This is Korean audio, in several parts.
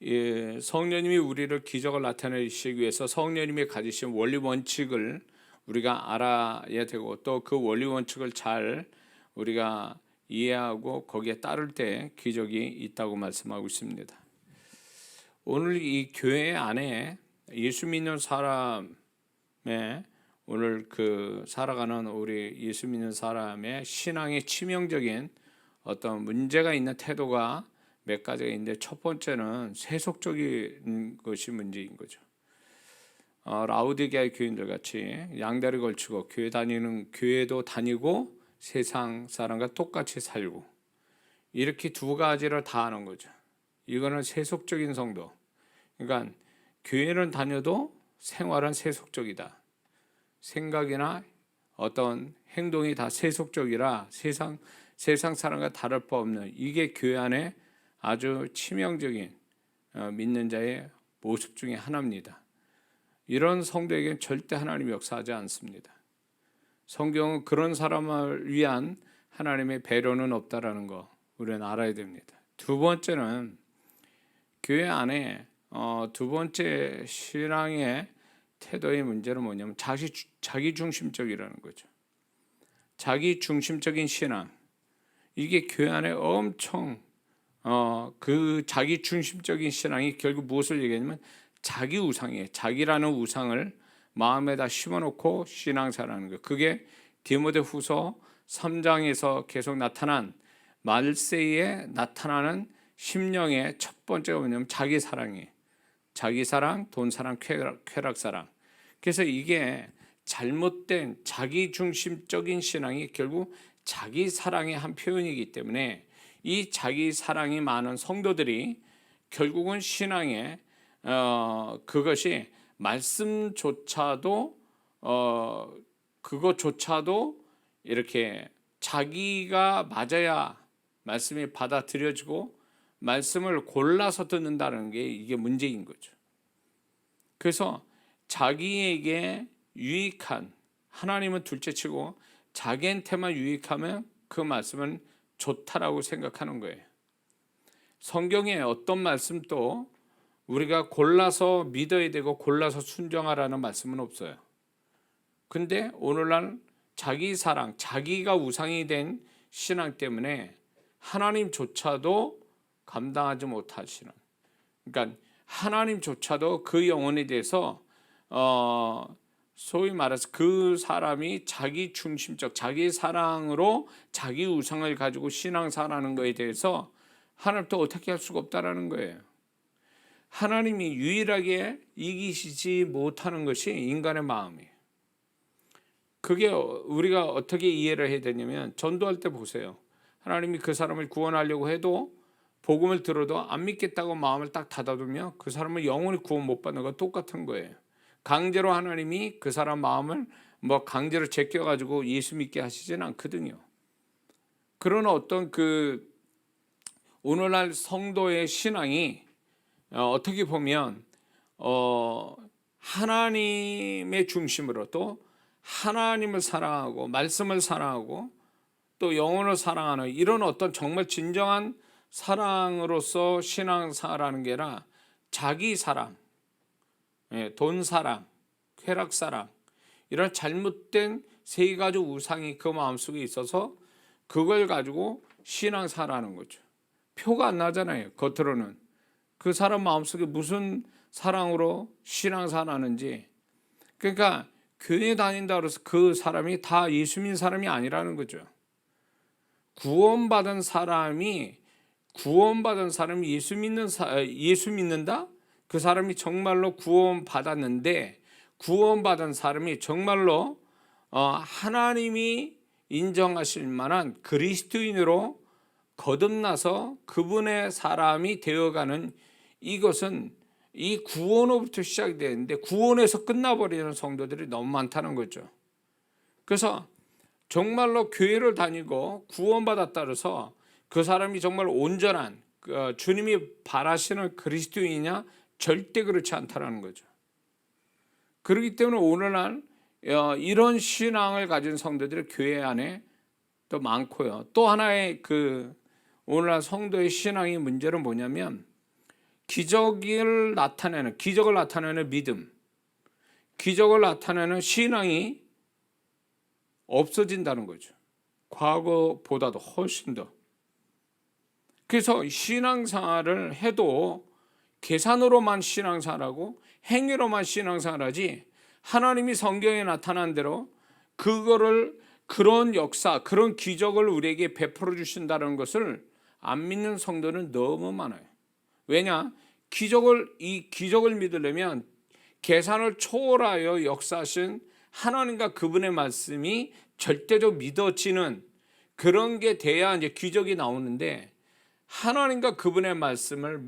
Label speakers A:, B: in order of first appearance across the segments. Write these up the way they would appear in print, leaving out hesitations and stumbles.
A: 성령님이 우리를 기적을 나타내시기 위해서 성령님이 가지신 원리 원칙을 우리가 알아야 되고, 또 그 원리 원칙을 잘 우리가 이해하고 거기에 따를 때 기적이 있다고 말씀하고 있습니다. 오늘 이 교회 안에 예수 믿는 사람의 오늘 살아가는 우리 예수 믿는 사람의 신앙의 치명적인 어떤 문제가 있는 태도가 몇 가지가 있는데, 첫 번째는 세속적인 것이 문제인 거죠. 라우디게아 교인들 같이 양다리 걸치고 교회도 다니고 세상 사람과 똑같이 살고, 이렇게 두 가지를 다 하는 거죠. 이거는 세속적인 성도. 그러니까 교회는 다녀도 생활은 세속적이다. 생각이나 어떤 행동이 다 세속적이라 세상 사람과 다를 바 없는, 이게 교회 안에 아주 치명적인 믿는 자의 모습 중에 하나입니다. 이런 성도에게는 절대 하나님이 역사하지 않습니다. 성경은 그런 사람을 위한 하나님의 배려는 없다라는 거 우리는 알아야 됩니다. 두 번째는 교회 안에 두 번째 신앙의 태도의 문제는 뭐냐면 자기 중심적이라는 거죠. 자기 중심적인 신앙. 이게 교회 안에 엄청 그 자기 중심적인 신앙이 결국 무엇을 얘기하냐면 자기 우상이에요. 자기라는 우상을 마음에다 심어놓고 신앙생활하는 거예요. 그게 디모데후서 3장에서 계속 나타난 말세에 나타나는 심령의 첫 번째가 뭐냐면 자기 사랑이에요. 자기 사랑, 돈 사랑, 쾌락 사랑. 그래서 이게 잘못된 자기 중심적인 신앙이 결국 자기 사랑의 한 표현이기 때문에, 이 자기 사랑이 많은 성도들이 결국은 신앙에 그것이 말씀조차도 그것조차도 이렇게 자기가 맞아야 말씀이 받아들여지고 말씀을 골라서 듣는다는 게 이게 문제인 거죠. 그래서 자기에게 유익한, 하나님은 둘째치고 자기한테만 유익하면 그 말씀은 좋다라고 생각하는 거예요. 성경에 어떤 말씀도 우리가 골라서 믿어야 되고 골라서 순종하라는 말씀은 없어요. 근데 오늘날 자기 사랑, 자기가 우상이 된 신앙 때문에 하나님조차도 감당하지 못하시는, 그러니까 하나님조차도 그 영혼에 대해서 소위 말해서 그 사람이 자기 중심적, 자기 사랑으로 자기 우상을 가지고 신앙생활하는 것에 대해서 하나님도 어떻게 할 수가 없다라는 거예요. 하나님이 유일하게 이기시지 못하는 것이 인간의 마음이에요. 그게 우리가 어떻게 이해를 해야 되냐면, 전도할 때 보세요. 하나님이 그 사람을 구원하려고 해도 복음을 들어도 안 믿겠다고 마음을 딱 닫아두면 그 사람은 영원히 구원 못 받는 거 똑같은 거예요. 강제로 하나님이 그 사람 마음을 강제로 제껴가지고 예수 믿게 하시지는 않거든요. 그런 어떤 오늘날 성도의 신앙이 어떻게 보면 하나님의 중심으로, 또 하나님을 사랑하고 말씀을 사랑하고 또 영혼을 사랑하는 이런 어떤 정말 진정한 사랑으로서 신앙생활하는 게 아니라 자기 사랑, 돈 사랑, 쾌락 사랑, 이런 잘못된 세 가지 우상이 그 마음속에 있어서 그걸 가지고 신앙생활하는 거죠. 표가 안 나잖아요. 겉으로는 그 사람 마음속에 무슨 사랑으로 신앙생활하는지. 그러니까 교회 다닌다 그래서 그 사람이 다 예수 믿는 사람이 아니라는 거죠. 구원받은 사람이 예수 믿는다? 그 사람이 정말로 구원받았는데, 구원받은 사람이 정말로 하나님이 인정하실 만한 그리스도인으로 거듭나서 그분의 사람이 되어가는, 이것은 이 구원으로부터 시작이 되는데 구원에서 끝나버리는 성도들이 너무 많다는 거죠. 그래서 정말로 교회를 다니고 구원받았다 그래서 그 사람이 정말 온전한 주님이 바라시는 그리스도인이냐? 절대 그렇지 않다는 거죠. 그렇기 때문에 오늘날 이런 신앙을 가진 성도들이 교회 안에 또 많고요. 또 하나의 오늘날 성도의 신앙의 문제는 뭐냐면, 기적을 나타내는 믿음, 기적을 나타내는 신앙이 없어진다는 거죠. 과거보다도 훨씬 더. 그래서 신앙생활을 해도 계산으로만 신앙생활하고 행위로만 신앙생활하지, 하나님이 성경에 나타난 대로 그런 역사, 그런 기적을 우리에게 베풀어 주신다는 것을 안 믿는 성도는 너무 많아요. 왜냐? 이 기적을 믿으려면 계산을 초월하여 역사하신 하나님과 그분의 말씀이 절대적으로 믿어지는 그런 게 돼야 이제 기적이 나오는데, 하나님과 그분의 말씀을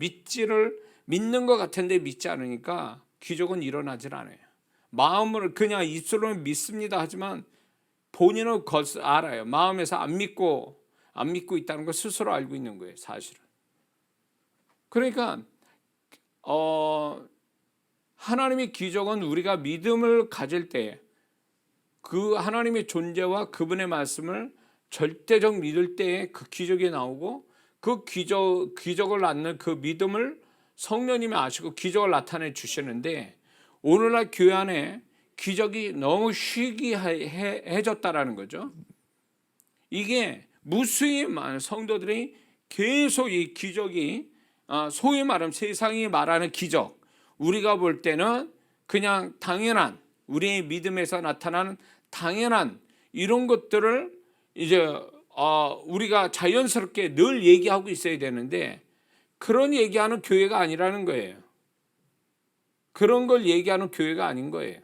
A: 믿는 것 같은데 믿지 않으니까 기적은 일어나질 않아요. 마음으로 그냥 입술로는 믿습니다 하지만 본인은 알아요. 마음에서 안 믿고 있다는 걸 스스로 알고 있는 거예요, 사실은. 그러니까 하나님의 기적은 우리가 믿음을 가질 때, 그 하나님의 존재와 그분의 말씀을 절대적 믿을 때에 그 기적이 나오고, 그 기적을 낳는 그 믿음을 성령님이 아시고 기적을 나타내 주시는데, 오늘날 교회 안에 기적이 너무 희귀해졌다라는 거죠. 이게 무수히 많은 성도들이 계속 이 기적이, 소위 말하면 세상이 말하는 기적, 우리가 볼 때는 그냥 당연한, 우리의 믿음에서 나타나는 당연한 이런 것들을 이제 우리가 자연스럽게 늘 얘기하고 있어야 되는데, 그런 얘기하는 교회가 아니라는 거예요. 그런 걸 얘기하는 교회가 아닌 거예요.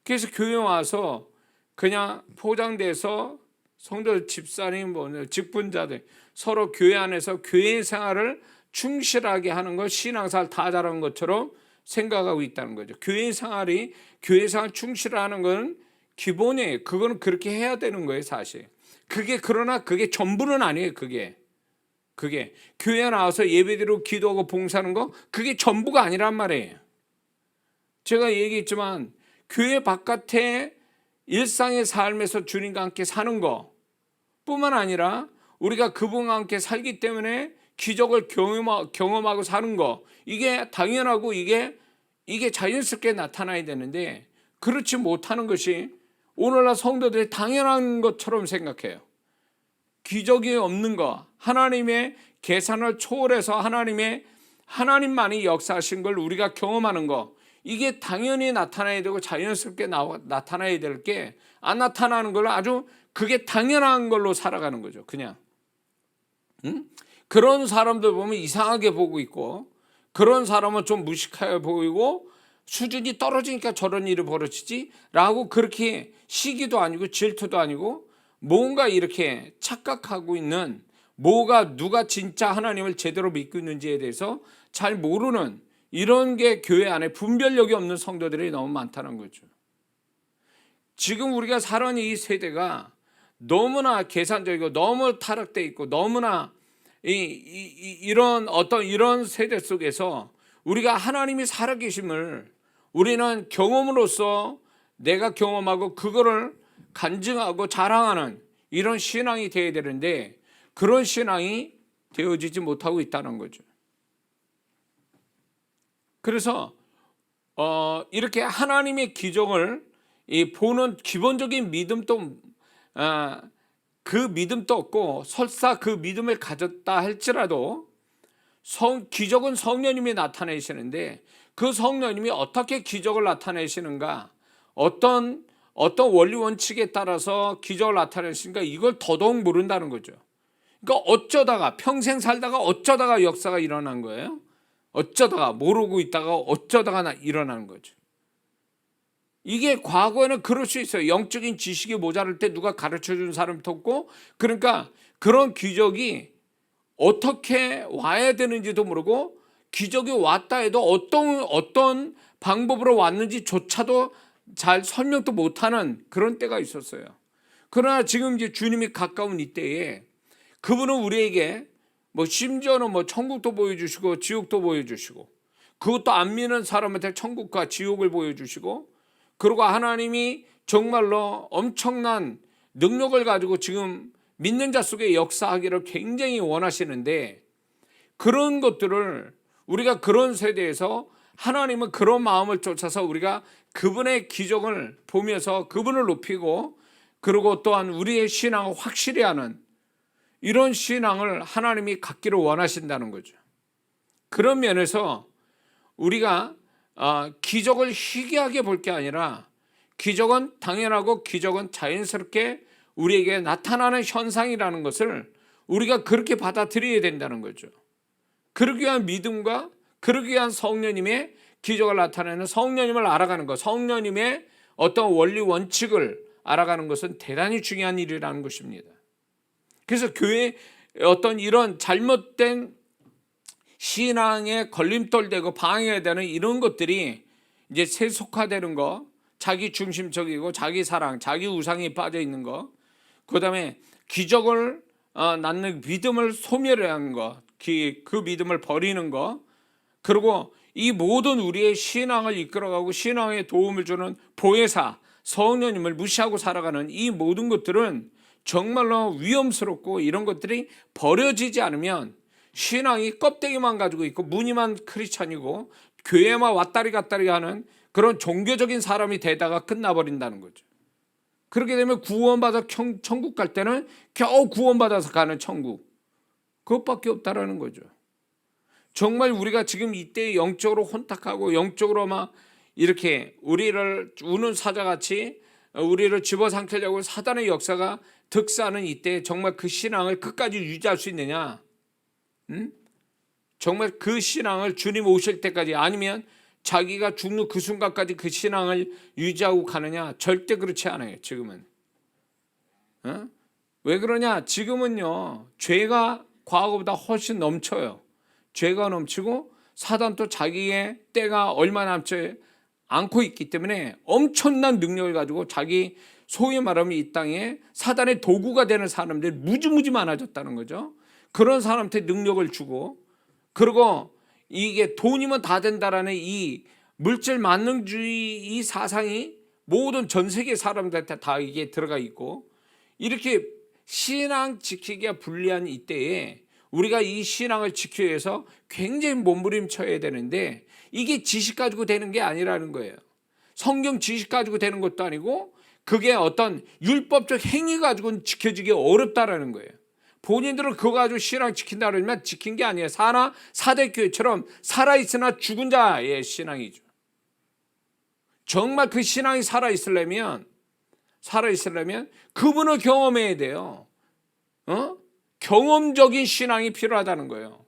A: 그래서 교회 와서 그냥 포장돼서 성도, 집사님, 직분자들 서로 교회 안에서 교회 생활을 충실하게 하는 걸 신앙생활 다 잘하는 것처럼 생각하고 있다는 거죠. 교회 생활 충실하는 건 기본이에요. 그거는 그렇게 해야 되는 거예요, 사실. 그러나 그게 전부는 아니에요. 그게 교회 나와서 예배드리고 기도하고 봉사하는 거, 그게 전부가 아니란 말이에요. 제가 얘기했지만 교회 바깥에 일상의 삶에서 주님과 함께 사는 거 뿐만 아니라 우리가 그분과 함께 살기 때문에 기적을 경험하고 사는 거, 이게 당연하고 이게 자연스럽게 나타나야 되는데, 그렇지 못하는 것이 오늘날 성도들이 당연한 것처럼 생각해요. 기적이 없는 거, 하나님의 계산을 초월해서 하나님만이 역사하신 걸 우리가 경험하는 거, 이게 당연히 나타나야 되고 자연스럽게 나타나야 될 게 안 나타나는 걸로 아주 그게 당연한 걸로 살아가는 거죠. 그냥 그런 사람들 보면 이상하게 보고 있고, 그런 사람은 좀 무식하게 보이고, 수준이 떨어지니까 저런 일이 벌어지지 라고 그렇게 시기도 아니고 질투도 아니고 뭔가 이렇게 착각하고 있는, 누가 진짜 하나님을 제대로 믿고 있는지에 대해서 잘 모르는, 이런 게 교회 안에 분별력이 없는 성도들이 너무 많다는 거죠. 지금 우리가 살아가는 이 세대가 너무나 계산적이고 너무 타락되어 있고, 너무나 이런 세대 속에서 우리가 하나님이 살아계심을 우리는 경험으로써 내가 경험하고 그거를 간증하고 자랑하는 이런 신앙이 되어야 되는데, 그런 신앙이 되어지지 못하고 있다는 거죠. 그래서 이렇게 하나님의 기적을 보는 기본적인 믿음도, 그 믿음도 없고, 설사 그 믿음을 가졌다 할지라도 기적은 성령님이 나타내시는데, 그 성령님이 어떻게 기적을 나타내시는가, 어떤 원리 원칙에 따라서 기적을 나타내시는가, 이걸 더더욱 모른다는 거죠. 그러니까 평생 살다가 어쩌다가 역사가 일어난 거예요. 어쩌다가 모르고 있다가 어쩌다가 일어나는 거죠. 이게 과거에는 그럴 수 있어요. 영적인 지식이 모자랄 때 누가 가르쳐준 사람도 없고, 그러니까 그런 기적이 어떻게 와야 되는지도 모르고, 기적이 왔다 해도 어떤 방법으로 왔는지조차도 잘 설명도 못하는 그런 때가 있었어요. 그러나 지금 이제 주님이 가까운 이때에 그분은 우리에게 심지어는 천국도 보여주시고 지옥도 보여주시고, 그것도 안 믿는 사람한테 천국과 지옥을 보여주시고, 그리고 하나님이 정말로 엄청난 능력을 가지고 지금 믿는 자 속에 역사하기를 굉장히 원하시는데, 그런 것들을 우리가 그런 세대에서 하나님은 그런 마음을 쫓아서 우리가 그분의 기적을 보면서 그분을 높이고, 그리고 또한 우리의 신앙을 확실히 하는 이런 신앙을 하나님이 갖기를 원하신다는 거죠. 그런 면에서 우리가 기적을 희귀하게 볼 게 아니라 기적은 당연하고 기적은 자연스럽게 우리에게 나타나는 현상이라는 것을 우리가 그렇게 받아들여야 된다는 거죠. 그러기 위한 믿음과 그러기 위한 성령님의 기적을 나타내는 성령님을 알아가는 것, 성령님의 어떤 원리 원칙을 알아가는 것은 대단히 중요한 일이라는 것입니다. 그래서 교회에 어떤 이런 잘못된 신앙에 걸림돌되고 방해되는 이런 것들이 이제 세속화되는 거, 자기 중심적이고 자기 사랑, 자기 우상이 빠져 있는 거, 그다음에 기적을 낳는 믿음을 소멸하는 거, 그 믿음을 버리는 거, 그리고 이 모든 우리의 신앙을 이끌어가고 신앙에 도움을 주는 보혜사 성령님을 무시하고 살아가는 이 모든 것들은 정말로 위험스럽고, 이런 것들이 버려지지 않으면 신앙이 껍데기만 가지고 있고 무늬만 크리스찬이고 교회만 왔다리 갔다리 하는 그런 종교적인 사람이 되다가 끝나버린다는 거죠. 그렇게 되면 구원받아 천국 갈 때는 겨우 구원받아서 가는 천국, 그것밖에 없다라는 거죠. 정말 우리가 지금 이때 영적으로 혼탁하고 영적으로 막 이렇게 우리를 우는 사자같이 우리를 집어삼키려고 사단의 역사가 득세하는 이때 정말 그 신앙을 끝까지 유지할 수 있느냐? 정말 그 신앙을 주님 오실 때까지, 아니면 자기가 죽는 그 순간까지 그 신앙을 유지하고 가느냐? 절대 그렇지 않아요. 지금은. 왜 그러냐? 지금은요, 죄가 과거보다 훨씬 넘쳐요. 죄가 넘치고 사단도 자기의 때가 얼마 남지 않고 있기 때문에 엄청난 능력을 가지고 자기, 소위 말하면 이 땅에 사단의 도구가 되는 사람들이 무지무지 많아졌다는 거죠. 그런 사람한테 능력을 주고, 그리고 이게 돈이면 다 된다라는 이 물질 만능주의 이 사상이 모든 전 세계 사람들한테 다 이게 들어가 있고, 이렇게 신앙 지키기가 불리한 이때에 우리가 이 신앙을 지키기 위해서 굉장히 몸부림쳐야 되는데, 이게 지식 가지고 되는 게 아니라는 거예요. 성경 지식 가지고 되는 것도 아니고, 그게 어떤 율법적 행위 가지고는 지켜지기 어렵다라는 거예요. 본인들은 그거 가지고 신앙 지킨다 그러면 지킨 게 아니에요. 사대교회처럼 살아있으나 죽은 자의 신앙이죠. 정말 그 신앙이 살아있으려면 그분을 경험해야 돼요. 경험적인 신앙이 필요하다는 거예요.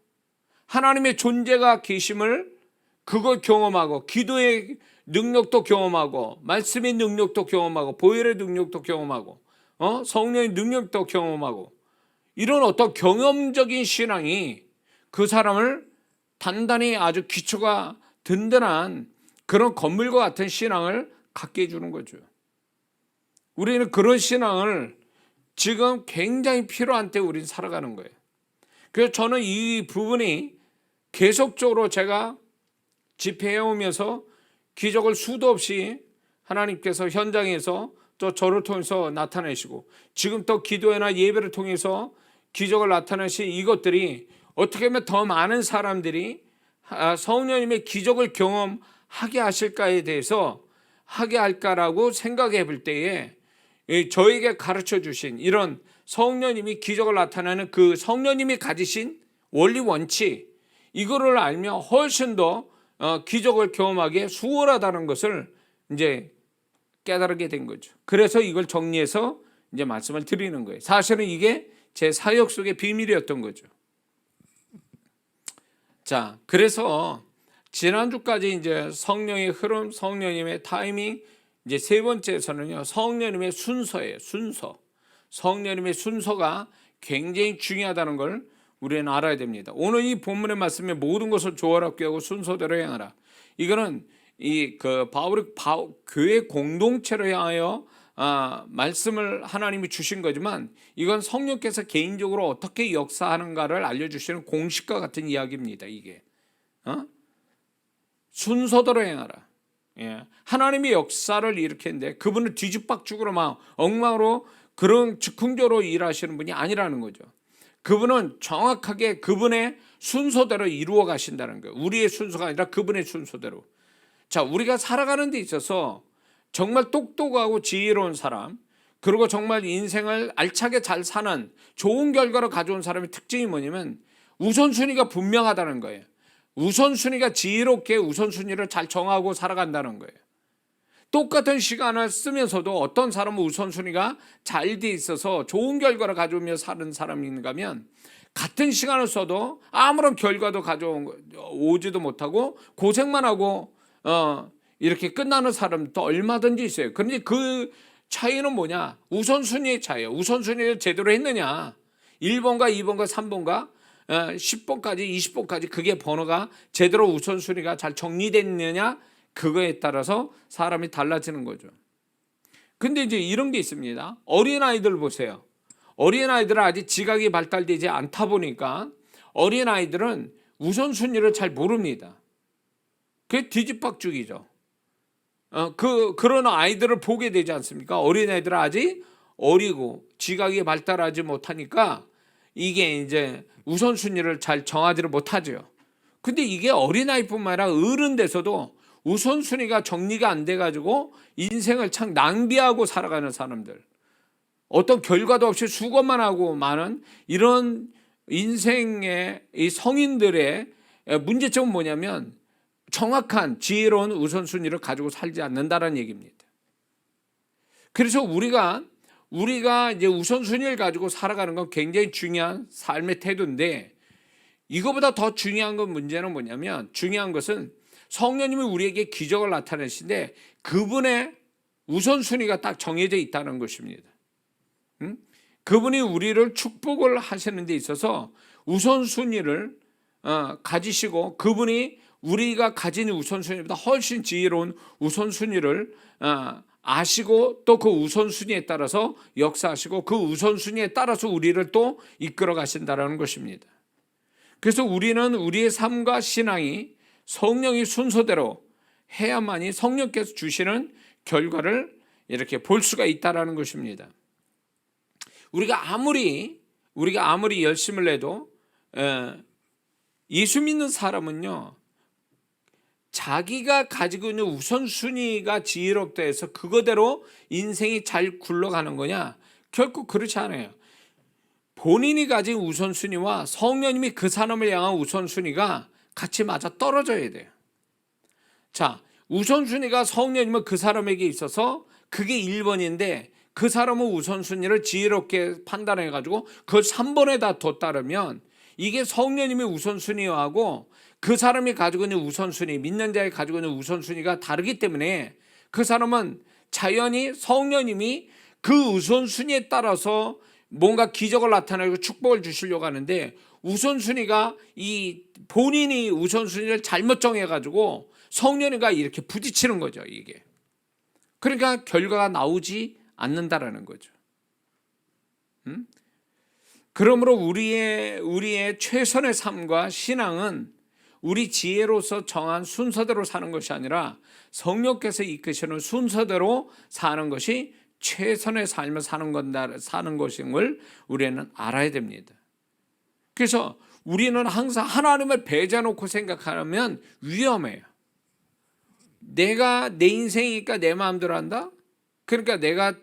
A: 하나님의 존재가 계심을 그걸 경험하고, 기도의 능력도 경험하고, 말씀의 능력도 경험하고, 보혈의 능력도 경험하고, 성령의 능력도 경험하고, 이런 어떤 경험적인 신앙이 그 사람을 단단히 아주 기초가 든든한 그런 건물과 같은 신앙을 갖게 해주는 거죠. 우리는 그런 신앙을 지금 굉장히 필요한 때 우리는 살아가는 거예요. 그래서 저는 이 부분이 계속적으로 제가 집회해 오면서 기적을 수도 없이 하나님께서 현장에서 또 저를 통해서 나타내시고, 지금 또 기도회나 예배를 통해서 기적을 나타내신 이것들이 어떻게 하면 더 많은 사람들이 성령님의 기적을 경험하게 하실까에 대해서 하게 할까라고 생각해 볼 때에, 저에게 가르쳐 주신 이런 성령님이 기적을 나타내는 그 성령님이 가지신 원리 원칙, 이거를 알면 훨씬 더 기적을 경험하기에 수월하다는 것을 이제 깨달게 된 거죠. 그래서 이걸 정리해서 이제 말씀을 드리는 거예요. 사실은 이게 제 사역 속의 비밀이었던 거죠. 자, 그래서 지난주까지 이제 성령의 흐름, 성령님의 타이밍, 이제 세 번째에서는요, 성령님의 순서예요. 순서. 성령님의 순서가 굉장히 중요하다는 걸 우리는 알아야 됩니다. 오늘 이 본문의 말씀에 모든 것을 조화롭게 하고 순서대로 행하라. 이거는 바울이 교회 공동체로 향하여 말씀을 하나님이 주신 거지만, 이건 성령께서 개인적으로 어떻게 역사하는가를 알려주시는 공식과 같은 이야기입니다. 이게 순서대로 행하라. 하나님의 역사를 일으켰는데 그분은 뒤죽박죽으로 막 엉망으로 그런 즉흥적으로 일하시는 분이 아니라는 거죠. 그분은 정확하게 그분의 순서대로 이루어 가신다는 거예요. 우리의 순서가 아니라 그분의 순서대로. 자, 우리가 살아가는 데 있어서 정말 똑똑하고 지혜로운 사람, 그리고 정말 인생을 알차게 잘 사는 좋은 결과를 가져온 사람의 특징이 뭐냐면 우선순위가 분명하다는 거예요. 우선순위가 지혜롭게 우선순위를 잘 정하고 살아간다는 거예요. 똑같은 시간을 쓰면서도 어떤 사람은 우선순위가 잘 돼 있어서 좋은 결과를 가져오며 사는 사람인가 하면 같은 시간을 써도 아무런 결과도 가져오지도 못하고 고생만 하고 이렇게 끝나는 사람도 얼마든지 있어요. 그런데 그 차이는 뭐냐? 우선순위의 차이예요. 우선순위를 제대로 했느냐? 1번과 2번과 3번과 10번까지 20번까지 그게 번호가 제대로 우선순위가 잘 정리됐느냐? 그거에 따라서 사람이 달라지는 거죠. 근데 이제 이런 게 있습니다. 어린아이들 보세요. 어린아이들은 아직 지각이 발달되지 않다 보니까 어린아이들은 우선순위를 잘 모릅니다. 그게 뒤집박죽이죠. 그런 아이들을 보게 되지 않습니까? 어린아이들은 아직 어리고 지각이 발달하지 못하니까 이게 이제 우선순위를 잘 정하지를 못하죠. 근데 이게 어린아이뿐만 아니라 어른 돼서도 우선순위가 정리가 안 돼가지고 인생을 참 낭비하고 살아가는 사람들, 어떤 결과도 없이 수고만 하고 많은 이런 인생의 이 성인들의 문제점은 뭐냐면 정확한 지혜로운 우선순위를 가지고 살지 않는다는 얘기입니다. 그래서 우리가 이제 우선순위를 가지고 살아가는 건 굉장히 중요한 삶의 태도인데, 이거보다 더 중요한 건 문제는 뭐냐면, 중요한 것은 성령님이 우리에게 기적을 나타내시는데 그분의 우선순위가 딱 정해져 있다는 것입니다. 그분이 우리를 축복을 하시는 데 있어서 우선순위를 가지시고, 그분이 우리가 가진 우선순위보다 훨씬 지혜로운 우선순위를 아시고 또 그 우선순위에 따라서 역사하시고 그 우선순위에 따라서 우리를 또 이끌어 가신다는 것입니다. 그래서 우리는 우리의 삶과 신앙이 성령이 순서대로 해야만이 성령께서 주시는 결과를 이렇게 볼 수가 있다는 것입니다. 우리가 아무리 열심을 내도 예수 믿는 사람은요, 자기가 가지고 있는 우선순위가 지혜롭다 해서 그거대로 인생이 잘 굴러가는 거냐? 결코 그렇지 않아요. 본인이 가진 우선순위와 성령님이 그 사람을 향한 우선순위가 같이 맞아 떨어져야 돼요. 자, 우선순위가 성령님은 그 사람에게 있어서 그게 1번인데 그 사람은 우선순위를 지혜롭게 판단해가지고 그걸 3번에다 뒀다면 이게 성령님의 우선순위하고 그 사람이 가지고 있는 우선순위, 믿는 자의 가지고 있는 우선순위가 다르기 때문에 그 사람은 자연히 성령님이 그 우선순위에 따라서 뭔가 기적을 나타내고 축복을 주시려고 하는데, 우선순위가 이 본인이 우선순위를 잘못 정해가지고 성령님과 이렇게 부딪히는 거죠, 이게. 그러니까 결과가 나오지 않는다라는 거죠. 그러므로 우리의 최선의 삶과 신앙은 우리 지혜로서 정한 순서대로 사는 것이 아니라 성령께서 이끄시는 순서대로 사는 것이 최선의 삶을 사는 것인 걸 우리는 알아야 됩니다. 그래서 우리는 항상 하나님을 배제해놓고 생각하면 위험해요. 내가 내 인생이니까 내 마음대로 한다? 그러니까 내가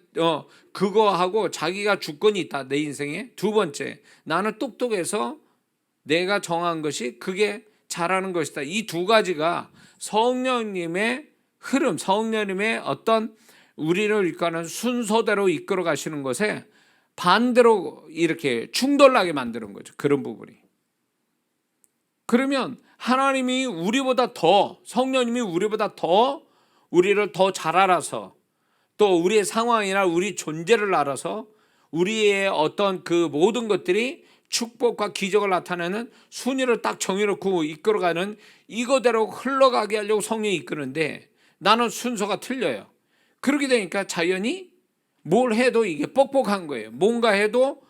A: 그거 하고 자기가 주권이 있다, 내 인생에. 두 번째, 나는 똑똑해서 내가 정한 것이 그게 잘하는 것이다. 이 두 가지가 성령님의 흐름, 성령님의 어떤 우리를 이끌어가는 순서대로 이끌어 가시는 것에 반대로 이렇게 충돌나게 만드는 거죠. 그런 부분이. 그러면 하나님이 우리보다 더, 성령님이 우리보다 더 우리를 더 잘 알아서, 또 우리의 상황이나 우리 존재를 알아서 우리의 어떤 그 모든 것들이 축복과 기적을 나타내는 순위를 딱 정해놓고 이끌어가는, 이거대로 흘러가게 하려고 성령이 이끄는데 나는 순서가 틀려요. 그렇게 되니까 자연히 뭘 해도 이게 뻑뻑한 거예요. 뭔가 해도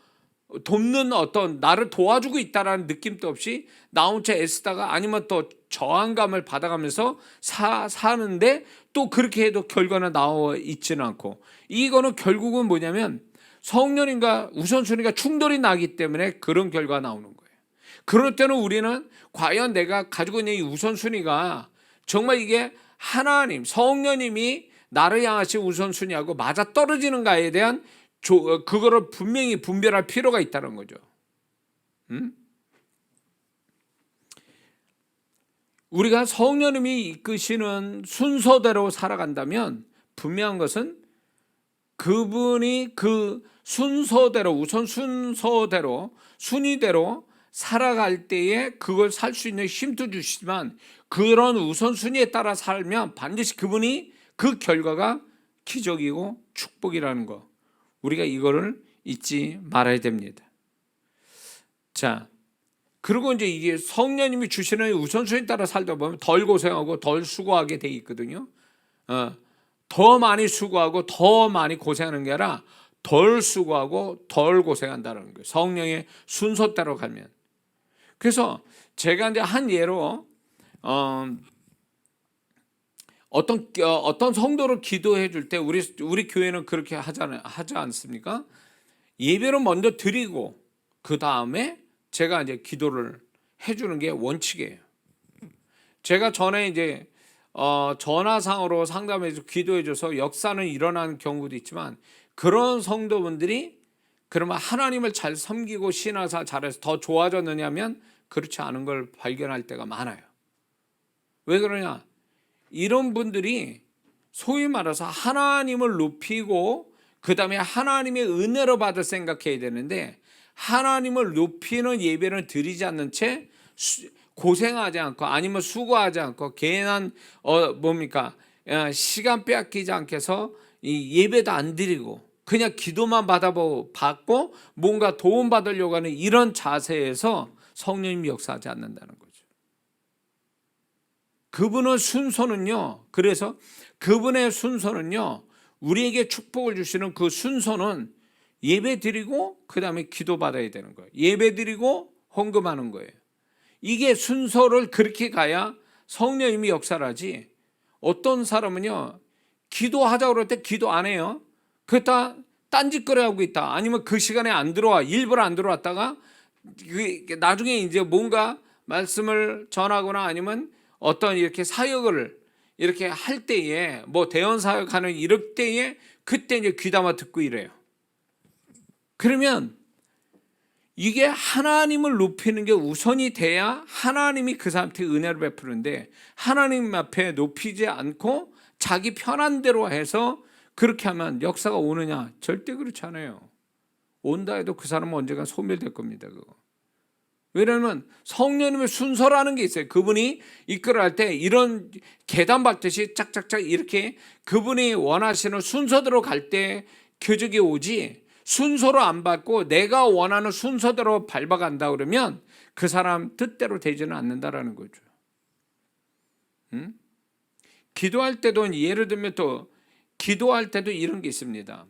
A: 돕는 어떤 나를 도와주고 있다라는 느낌도 없이 나 혼자 애쓰다가 아니면 또 저항감을 받아가면서 사는데 또 그렇게 해도 결과는 나와 있지는 않고, 이거는 결국은 뭐냐면 성령님과 우선순위가 충돌이 나기 때문에 그런 결과가 나오는 거예요. 그럴 때는 우리는 과연 내가 가지고 있는 이 우선순위가 정말 이게 하나님, 성령님이 나를 향하신 우선순위하고 맞아 떨어지는가에 대한 그거를 분명히 분별할 필요가 있다는 거죠. 우리가 성령님이 이끄시는 순서대로 살아간다면 분명한 것은 그분이 그 순서대로, 우선 순서대로, 순위대로 살아갈 때에 그걸 살 수 있는 힘도 주시지만 그런 우선순위에 따라 살면 반드시 그분이 그 결과가 기적이고 축복이라는 거, 우리가 이거를 잊지 말아야 됩니다. 자, 그리고 이제 이게 성령님이 주시는 우선순위에 따라 살다 보면 덜 고생하고 덜 수고하게 돼 있거든요. 더 많이 수고하고 더 많이 고생하는 게 아니라 덜 수고하고 덜 고생한다는 거예요. 성령의 순서대로 가면. 그래서 제가 이제 한 예로 어떤 성도를 기도해 줄 때 우리 교회는 그렇게 하지 않습니까? 예배를 먼저 드리고 그 다음에 제가 이제 기도를 해주는 게 원칙이에요. 제가 전에 이제 전화상으로 상담해서 기도해줘서 역사는 일어나는 경우도 있지만 그런 성도분들이 그러면 하나님을 잘 섬기고 신앙생활 잘해서 더 좋아졌느냐면 그렇지 않은 걸 발견할 때가 많아요. 왜 그러냐? 이런 분들이 소위 말해서 하나님을 높이고 그 다음에 하나님의 은혜로 받을 생각해야 되는데 하나님을 높이는 예배를 드리지 않는 채 고생하지 않고 아니면 수고하지 않고 괜한 시간 빼앗기지 않게 해서 이 예배도 안 드리고 그냥 기도만 받고 뭔가 도움 받으려고 하는 이런 자세에서 성령님이 역사하지 않는다는 거죠. 그분의 순서는요, 그래서 그분의 순서는요, 우리에게 축복을 주시는 그 순서는 예배 드리고 그 다음에 기도 받아야 되는 거예요. 예배 드리고 헌금하는 거예요. 이게 순서를 그렇게 가야 성령님이 역사를 하지. 어떤 사람은요, 기도하자고 그럴 때 기도 안 해요. 그렇다 딴짓거리 하고 있다. 아니면 그 시간에 안 들어와. 일부러 안 들어왔다가 나중에 이제 뭔가 말씀을 전하거나 아니면 어떤 이렇게 사역을 이렇게 할 때에 뭐 대원 사역하는 이럴 때에 그때 이제 귀담아 듣고 이래요. 그러면 이게 하나님을 높이는 게 우선이 돼야 하나님이 그 사람한테 은혜를 베푸는데 하나님 앞에 높이지 않고 자기 편한 대로 해서 그렇게 하면 역사가 오느냐? 절대 그렇지 않아요. 온다 해도 그 사람은 언젠가 소멸될 겁니다. 그거. 왜냐하면 성령님의 순서라는 게 있어요. 그분이 이끌어갈 때 이런 계단 밟듯이 짝짝짝 이렇게 그분이 원하시는 순서대로 갈 때 표적이 오지, 순서로 안 밟고 내가 원하는 순서대로 밟아간다 그러면 그 사람 뜻대로 되지는 않는다라는 거죠. 기도할 때도 예를 들면 또 기도할 때도 이런 게 있습니다.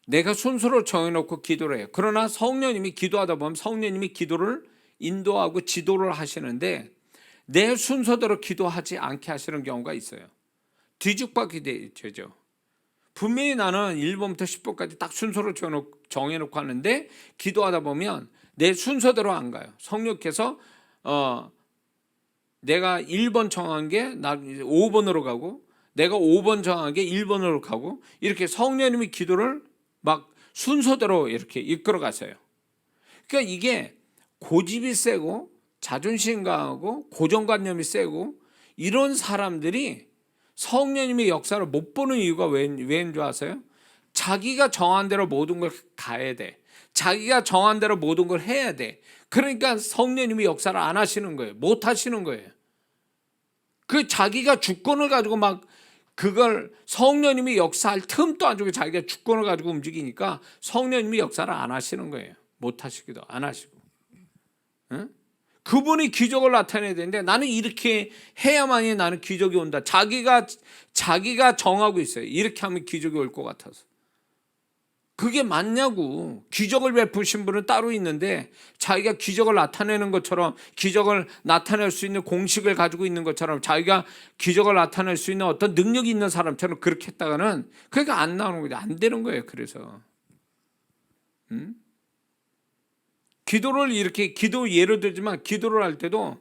A: 내가 순서로 정해놓고 기도를 해요. 그러나 성령님이 기도하다 보면 성령님이 기도를 인도하고 지도를 하시는데 내 순서대로 기도하지 않게 하시는 경우가 있어요. 뒤죽박이 되죠. 분명히 나는 1번부터 10번까지 딱 순서로 정해놓고 하는데 기도하다 보면 내 순서대로 안 가요. 성령께서 내가 1번 정한 게 나 5번으로 가고 내가 5번 정한 게 1번으로 가고 이렇게 성령님이 기도를 막 순서대로 이렇게 이끌어 가세요. 그러니까 이게 고집이 세고 자존심 강하고 고정관념이 세고 이런 사람들이 성령님의 역사를 못 보는 이유가 왜인 줄 아세요? 자기가 정한 대로 모든 걸 가야 돼. 자기가 정한 대로 모든 걸 해야 돼. 그러니까 성령님이 역사를 안 하시는 거예요. 못 하시는 거예요. 그 자기가 주권을 가지고 막 그걸 성령님이 역사할 틈도 안 주고 자기가 주권을 가지고 움직이니까 성령님이 역사를 안 하시는 거예요. 못 하시기도 안 하시고. 응? 그분이 기적을 나타내야 되는데 나는 이렇게 해야만이 나는 기적이 온다. 자기가 정하고 있어요. 이렇게 하면 기적이 올 것 같아서. 그게 맞냐고. 기적을 베푸신 분은 따로 있는데 자기가 기적을 나타내는 것처럼 기적을 나타낼 수 있는 공식을 가지고 있는 것처럼 자기가 기적을 나타낼 수 있는 어떤 능력이 있는 사람처럼 그렇게 했다가는 그게 안 나오는 거죠. 안 되는 거예요. 그래서 기도를 이렇게 예를 들지만 기도를 할 때도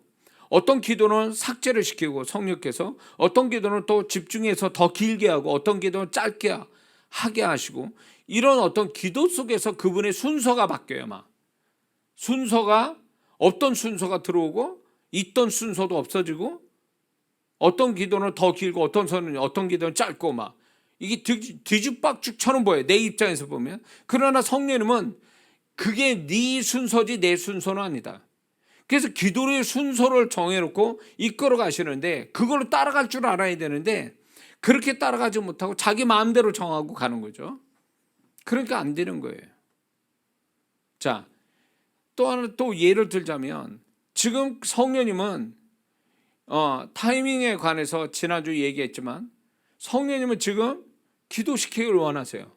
A: 어떤 기도는 삭제를 시키고 성령께서 어떤 기도는 또 집중해서 더 길게 하고 어떤 기도는 짧게 하게 하시고 이런 어떤 기도 속에서 그분의 순서가 바뀌어요. 막 순서가 어떤 순서가 들어오고 있던 순서도 없어지고 어떤 기도는 더 길고 어떤 기도는 짧고 막 이게 뒤죽박죽처럼 보여요. 내 입장에서 보면. 그러나 성령님은 그게 네 순서지 내 순서는 아니다. 그래서 기도의 순서를 정해놓고 이끌어 가시는데 그걸로 따라갈 줄 알아야 되는데 그렇게 따라가지 못하고 자기 마음대로 정하고 가는 거죠. 그러니까 안 되는 거예요. 자, 또 하나 또 예를 들자면 지금 성령님은 타이밍에 관해서 지난주 얘기했지만 성령님은 지금 기도시키기를 원하세요.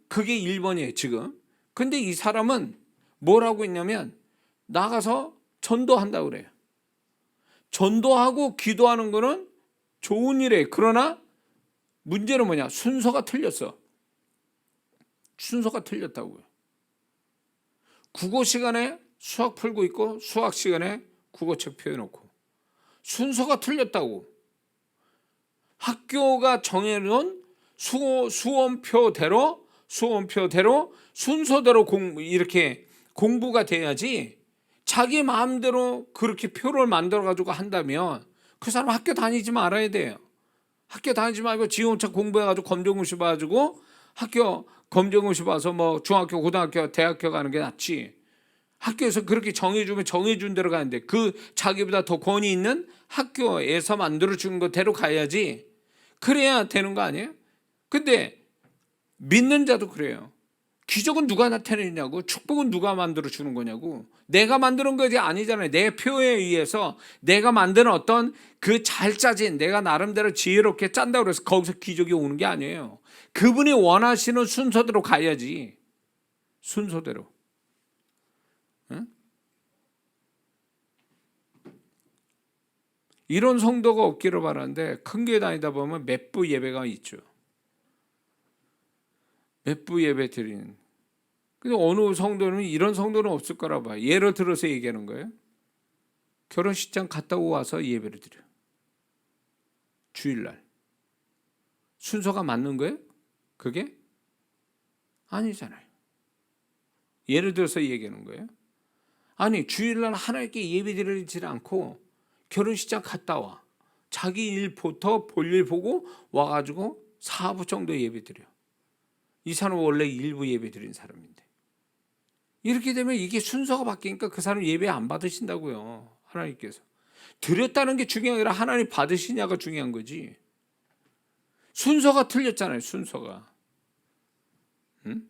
A: 그게 1번이에요 지금. 근데 이 사람은 뭐라고 했냐면 나가서 전도한다고 그래요. 전도하고 기도하는 거는 좋은 일이에요. 그러나 문제는 뭐냐? 순서가 틀렸어. 순서가 틀렸다고요. 국어 시간에 수학 풀고 있고 수학 시간에 국어책 펴놓고 순서가 틀렸다고. 학교가 정해놓은 수험표대로 순서대로 이렇게 공부가 돼야지 자기 마음대로 그렇게 표를 만들어 가지고 한다면 그 사람 학교 다니지 말아야 돼요. 학교 다니지 말고 지 혼자 공부해 가지고 검정고시 봐가지고 학교 검정고시 봐서 뭐 중학교 고등학교 대학교 가는 게 낫지. 학교에서 그렇게 정해준 대로 가는데 그 자기보다 더 권위 있는 학교에서 만들어준 거대로 가야지. 그래야 되는 거 아니에요? 근데 믿는 자도 그래요. 기적은 누가 나타내냐고, 축복은 누가 만들어 주는 거냐고. 내가 만드는 것이 아니잖아요. 내 표에 의해서 내가 만드는 어떤 그 잘 짜진 내가 나름대로 지혜롭게 짠다고 해서 거기서 기적이 오는 게 아니에요. 그분이 원하시는 순서대로 가야지. 순서대로. 응? 이런 성도가 없기를 바라는데 큰 교회 다니다 보면 몇 부 예배가 있죠. 몇 부 예배 드리는. 근데 어느 성도는 이런 성도는 없을 거라 봐요. 예를 들어서 얘기하는 거예요. 결혼식장 갔다 오고 와서 예배를 드려요. 주일날. 순서가 맞는 거예요? 그게? 아니잖아요. 예를 들어서 얘기하는 거예요. 아니 주일날 하나님께 예배 드리지 않고 결혼식장 갔다 와. 자기 일부터 볼일 보고 와가지고 4부 정도 예배 드려. 이 사람은 원래 1부 예배 드린 사람인데. 이렇게 되면 이게 순서가 바뀌니까 그 사람 예배 안 받으신다고요. 하나님께서. 드렸다는 게 중요한 게 아니라 하나님 받으시냐가 중요한 거지. 순서가 틀렸잖아요. 순서가. 응?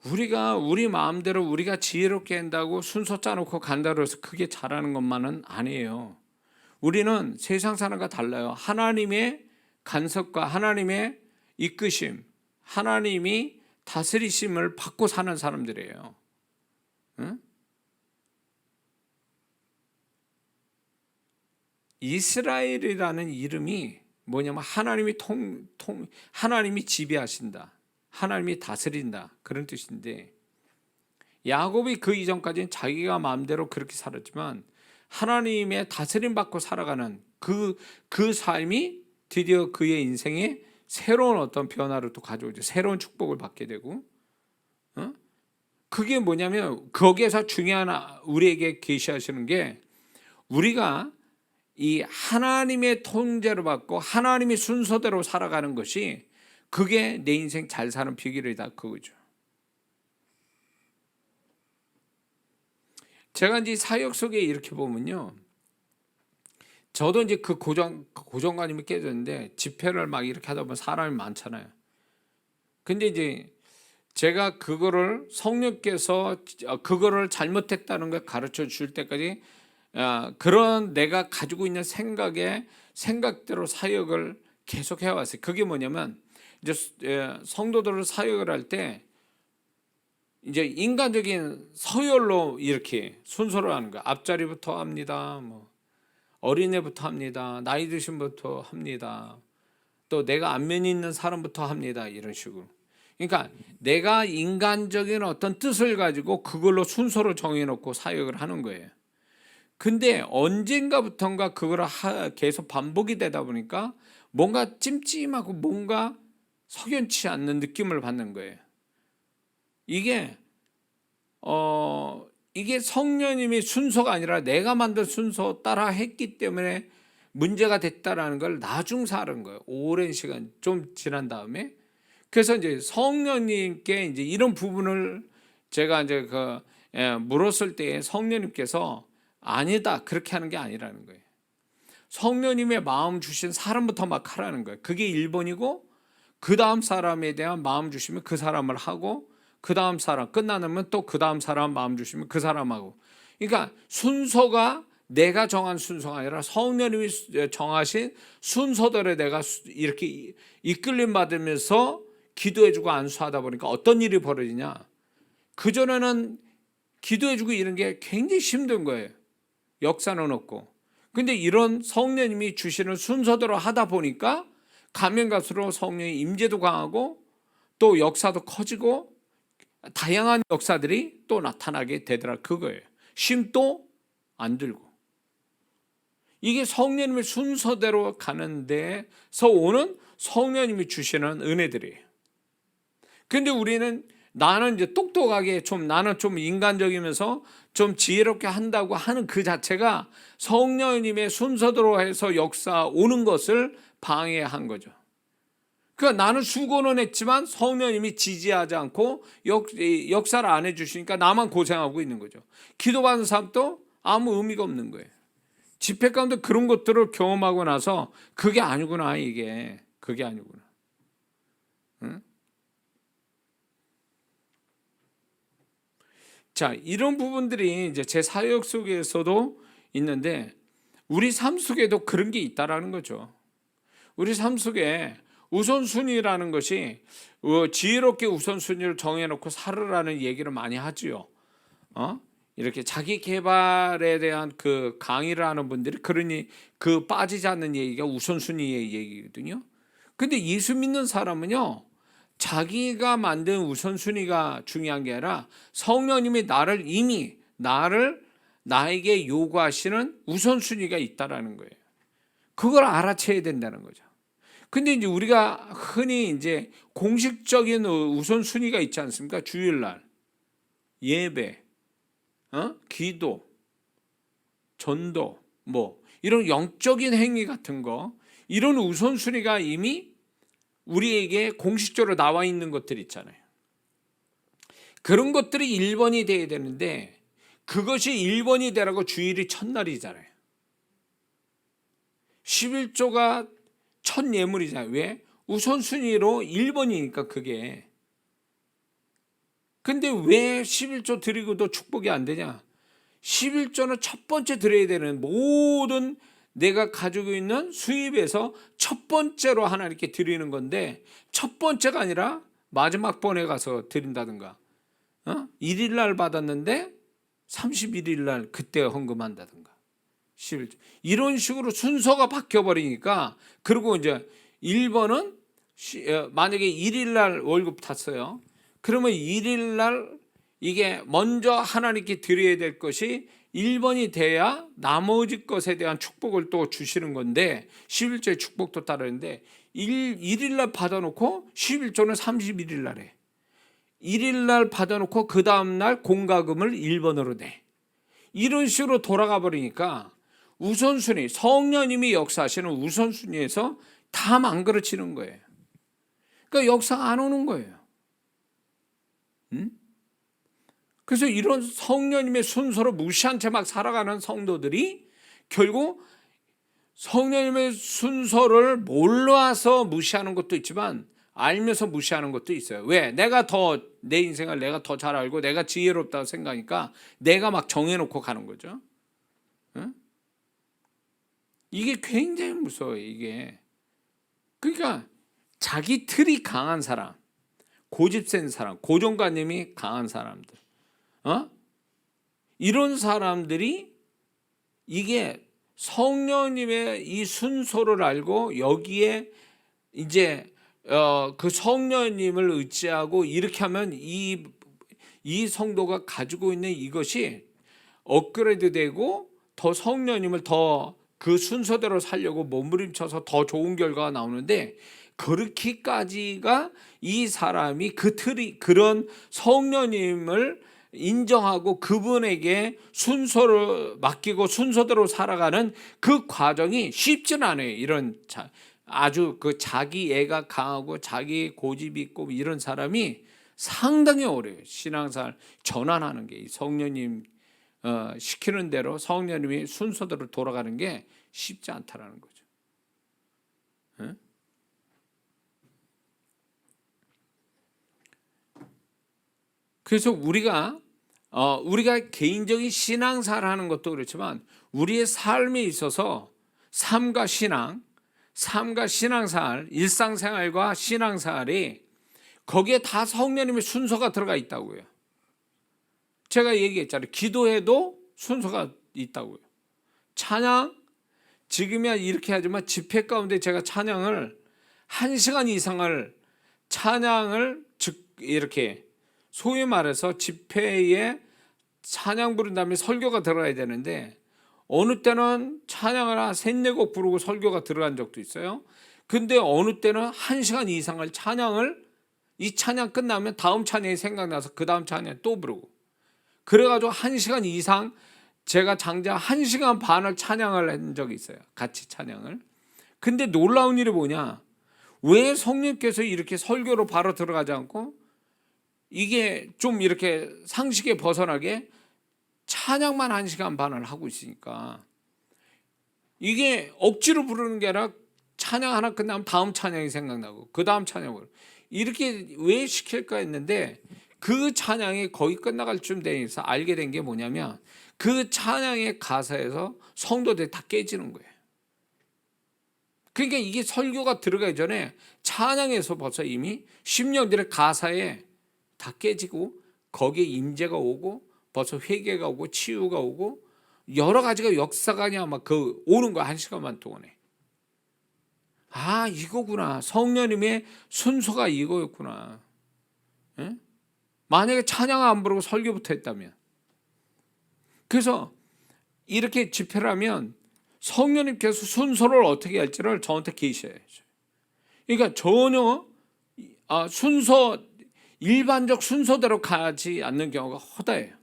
A: 우리가 우리 마음대로 우리가 지혜롭게 한다고 순서 짜놓고 간다고 해서 그게 잘하는 것만은 아니에요. 우리는 세상 사람과 달라요. 하나님의 간섭과 하나님의 이끄심, 하나님이 다스리심을 받고 사는 사람들이에요. 응? 이스라엘이라는 이름이 뭐냐면 하나님이 지배하신다. 하나님이 다스린다. 그런 뜻인데 야곱이 그 이전까지는 자기가 마음대로 그렇게 살았지만 하나님의 다스림 받고 살아가는 그 삶이 드디어 그의 인생에 새로운 어떤 변화를 또 가져오죠. 새로운 축복을 받게 되고 그게 뭐냐면 거기에서 중요한 우리에게 계시하시는 게 우리가 이 하나님의 통제를 받고 하나님의 순서대로 살아가는 것이 그게 내 인생 잘 사는 비결이다 그거죠. 제가 이제 사역 속에 이렇게 보면요. 저도 이제 그 고정관념이 깨졌는데 집회를 막 이렇게 하다 보면 사람이 많잖아요. 근데 이제 제가 그거를 성령께서 그거를 잘못했다는 걸 가르쳐 줄 때까지 그런 내가 가지고 있는 생각대로 사역을 계속 해왔어요. 그게 뭐냐면 이제 성도들을 사역을 할 때 이제 인간적인 서열로 이렇게 순서로 하는 거야. 앞자리부터 합니다. 뭐 어린애부터 합니다. 나이 드신 분부터 합니다. 또 내가 안면이 있는 사람부터 합니다. 이런 식으로. 그러니까 내가 인간적인 어떤 뜻을 가지고 그걸로 순서를 정해놓고 사역을 하는 거예요. 근데 언젠가부턴가 그걸 계속 반복이 되다 보니까 뭔가 찜찜하고 뭔가 석연치 않는 느낌을 받는 거예요. 이게 이게 성령님이 순서가 아니라 내가 만든 순서 따라 했기 때문에 문제가 됐다라는 걸 나중사 하는 거예요. 오랜 시간 좀 지난 다음에. 그래서 이제 성령님께 이제 이런 부분을 제가 이제 물었을 때 성령님께서 아니다, 그렇게 하는 게 아니라는 거예요. 성령님의 마음 주신 사람부터 막 하라는 거예요. 그게 1번이고 그 다음 사람에 대한 마음 주시면 그 사람을 하고 그 다음 사람 끝나면 또 그 다음 사람 마음 주시면 그 사람하고. 그러니까 순서가 내가 정한 순서가 아니라 성령님이 정하신 순서대로 내가 이렇게 이끌림 받으면서 기도해주고 안수하다 보니까 어떤 일이 벌어지냐. 그전에는 기도해주고 이런 게 굉장히 힘든 거예요. 역사는 없고. 근데 이런 성령님이 주시는 순서대로 하다 보니까 가면 갈수록 성령의 임재도 강하고 또 역사도 커지고 다양한 역사들이 또 나타나게 되더라, 그거예요. 쉼도 안 들고. 이게 성령님의 순서대로 가는 데서 오는 성령님이 주시는 은혜들이에요. 근데 우리는 나는 이제 똑똑하게 나는 좀 인간적이면서 좀 지혜롭게 한다고 하는 그 자체가 성령님의 순서대로 해서 역사 오는 것을 방해한 거죠. 그러니까 나는 수고는 했지만 성령님이 지지하지 않고 역사를 안 해주시니까 나만 고생하고 있는 거죠. 기도받는 사람도 아무 의미가 없는 거예요. 집회 가운데 그런 것들을 경험하고 나서 그게 아니구나, 이게. 그게 아니구나. 응? 자, 이런 부분들이 이제 제 사역 속에서도 있는데 우리 삶 속에도 그런 게 있다라는 거죠. 우리 삶 속에 우선순위라는 것이 지혜롭게 우선순위를 정해놓고 살으라는 얘기를 많이 하지요. 이렇게 자기 개발에 대한 그 강의를 하는 분들이 그러니 그 빠지지 않는 얘기가 우선순위의 얘기거든요. 근데 예수 믿는 사람은요, 자기가 만든 우선순위가 중요한 게 아니라 성령님이 나에게 요구하시는 우선순위가 있다라는 거예요. 그걸 알아채야 된다는 거죠. 근데 이제 우리가 흔히 이제 공식적인 우선순위가 있지 않습니까? 주일날, 예배, 기도, 전도, 이런 영적인 행위 같은 거, 이런 우선순위가 이미 우리에게 공식적으로 나와 있는 것들 있잖아요. 그런 것들이 1번이 돼야 되는데 그것이 1번이 되라고 주일이 첫날이잖아요. 11조가 첫 예물이잖아요. 왜? 우선순위로 1번이니까 그게. 근데 왜 11조 드리고도 축복이 안 되냐? 11조는 첫 번째 드려야 되는 모든 내가 가지고 있는 수입에서 첫 번째로 하나님께 드리는 건데 첫 번째가 아니라 마지막 번에 가서 드린다든가 1일 날 받았는데 31일 날 그때 헌금한다든가 11조. 이런 식으로 순서가 바뀌어버리니까. 그리고 이제 1번은 만약에 1일 날 월급 탔어요. 그러면 1일 날 이게 먼저 하나님께 드려야 될 것이 1번이 돼야 나머지 것에 대한 축복을 또 주시는 건데 11조의 축복도 따르는데 1일 날 받아놓고 11조는 31일 날에 1일 날 받아놓고 그 다음날 공과금을 1번으로 내. 이런 식으로 돌아가 버리니까 우선순위, 성령님이 역사하시는 우선순위에서 다 망가뜨리는 거예요. 그러니까 역사가 안 오는 거예요. 그래서 이런 성령님의 순서를 무시한 채 막 살아가는 성도들이 결국 성령님의 순서를 몰라서 무시하는 것도 있지만 알면서 무시하는 것도 있어요. 왜? 내 인생을 내가 더 잘 알고 내가 지혜롭다고 생각하니까 내가 막 정해놓고 가는 거죠. 이게 굉장히 무서워요, 이게. 그러니까 자기 틀이 강한 사람, 고집센 사람, 고정관념이 강한 사람들, 이런 사람들이 이게 성령님의 이 순서를 알고 여기에 이제 그 성령님을 의지하고 이렇게 하면 이 성도가 가지고 있는 이것이 업그레이드 되고 더 성령님을 더 그 순서대로 살려고 몸부림쳐서 더 좋은 결과가 나오는데, 그렇게까지가 이 사람이 그런 성령님을 인정하고 그분에게 순서를 맡기고 순서대로 살아가는 그 과정이 쉽지는 않아요. 이런 아주 그 자기 애가 강하고 자기 고집이 있고 이런 사람이 상당히 어려워요. 신앙생활 전환하는 게 성령님 시키는 대로 성령님이 순서대로 돌아가는 게 쉽지 않다라는 거죠. 네? 그래서 우리가 개인적인 신앙생활 하는 것도 그렇지만 우리의 삶에 있어서 삶과 신앙생활, 일상생활과 신앙생활이 거기에 다 성령님의 순서가 들어가 있다고요. 제가 얘기했잖아요. 기도해도 순서가 있다고요. 찬양, 지금이야 이렇게 하지만 집회 가운데 제가 찬양을 1시간 이상을 이렇게 소위 말해서 집회에 찬양 부른 다음에 설교가 들어가야 되는데, 어느 때는 찬양을 한 3-4곡 부르고 설교가 들어간 적도 있어요. 근데 어느 때는 1시간 이상을 이 찬양 끝나면 다음 찬양이 생각나서 그 다음 찬양 또 부르고, 그래가지고 1시간 이상 제가 장장 1시간 반을 찬양을 한 적이 있어요. 같이 찬양을. 근데 놀라운 일이 뭐냐, 왜 성령께서 이렇게 설교로 바로 들어가지 않고 이게 좀 이렇게 상식에 벗어나게 찬양만 1시간 반을 하고 있으니까, 이게 억지로 부르는 게 아니라 찬양 하나 끝나면 다음 찬양이 생각나고 그 다음 찬양을 이렇게 왜 시킬까 했는데, 그 찬양이 거의 끝나갈 쯤 되면서 알게 된 게 뭐냐면, 그 찬양의 가사에서 성도들이 다 깨지는 거예요. 그러니까 이게 설교가 들어가기 전에 찬양에서 벌써 이미 심령들의 가사에 다 깨지고 거기에 임재가 오고 벌써 회개가 오고 치유가 오고 여러 가지가 역사가 그냥 막 오는 거야. 1시간만 동안에. 아, 이거구나. 성령님의 순서가 이거였구나. 에? 만약에 찬양 안 부르고 설교부터 했다면, 그래서 이렇게 집회를 하면 성령님께서 순서를 어떻게 할지를 저한테 계셔야죠. 그러니까 전혀 일반적 순서대로 가지 않는 경우가 허다해요.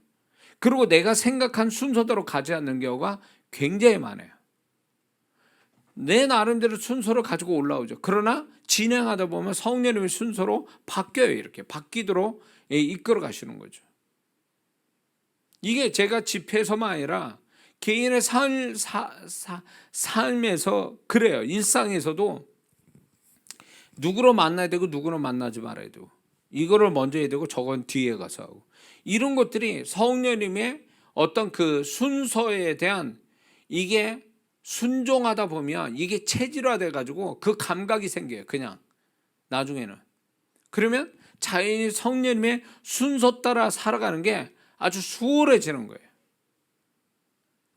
A: 그리고 내가 생각한 순서대로 가지 않는 경우가 굉장히 많아요. 내 나름대로 순서를 가지고 올라오죠. 그러나 진행하다 보면 성령님의 순서로 바뀌어요. 이렇게 바뀌도록 이끌어 가시는 거죠. 이게 제가 집회에서만 아니라 개인의 삶에서 그래요. 일상에서도 누구로 만나야 되고 누구로 만나지 말아야 되고, 이거를 먼저 해야 되고 저건 뒤에 가서 하고, 이런 것들이 성령님의 어떤 그 순서에 대한, 이게 순종하다 보면 이게 체질화돼 가지고 그 감각이 생겨요. 그냥 나중에는. 그러면 자연히 성령님의 순서 따라 살아가는 게 아주 수월해지는 거예요.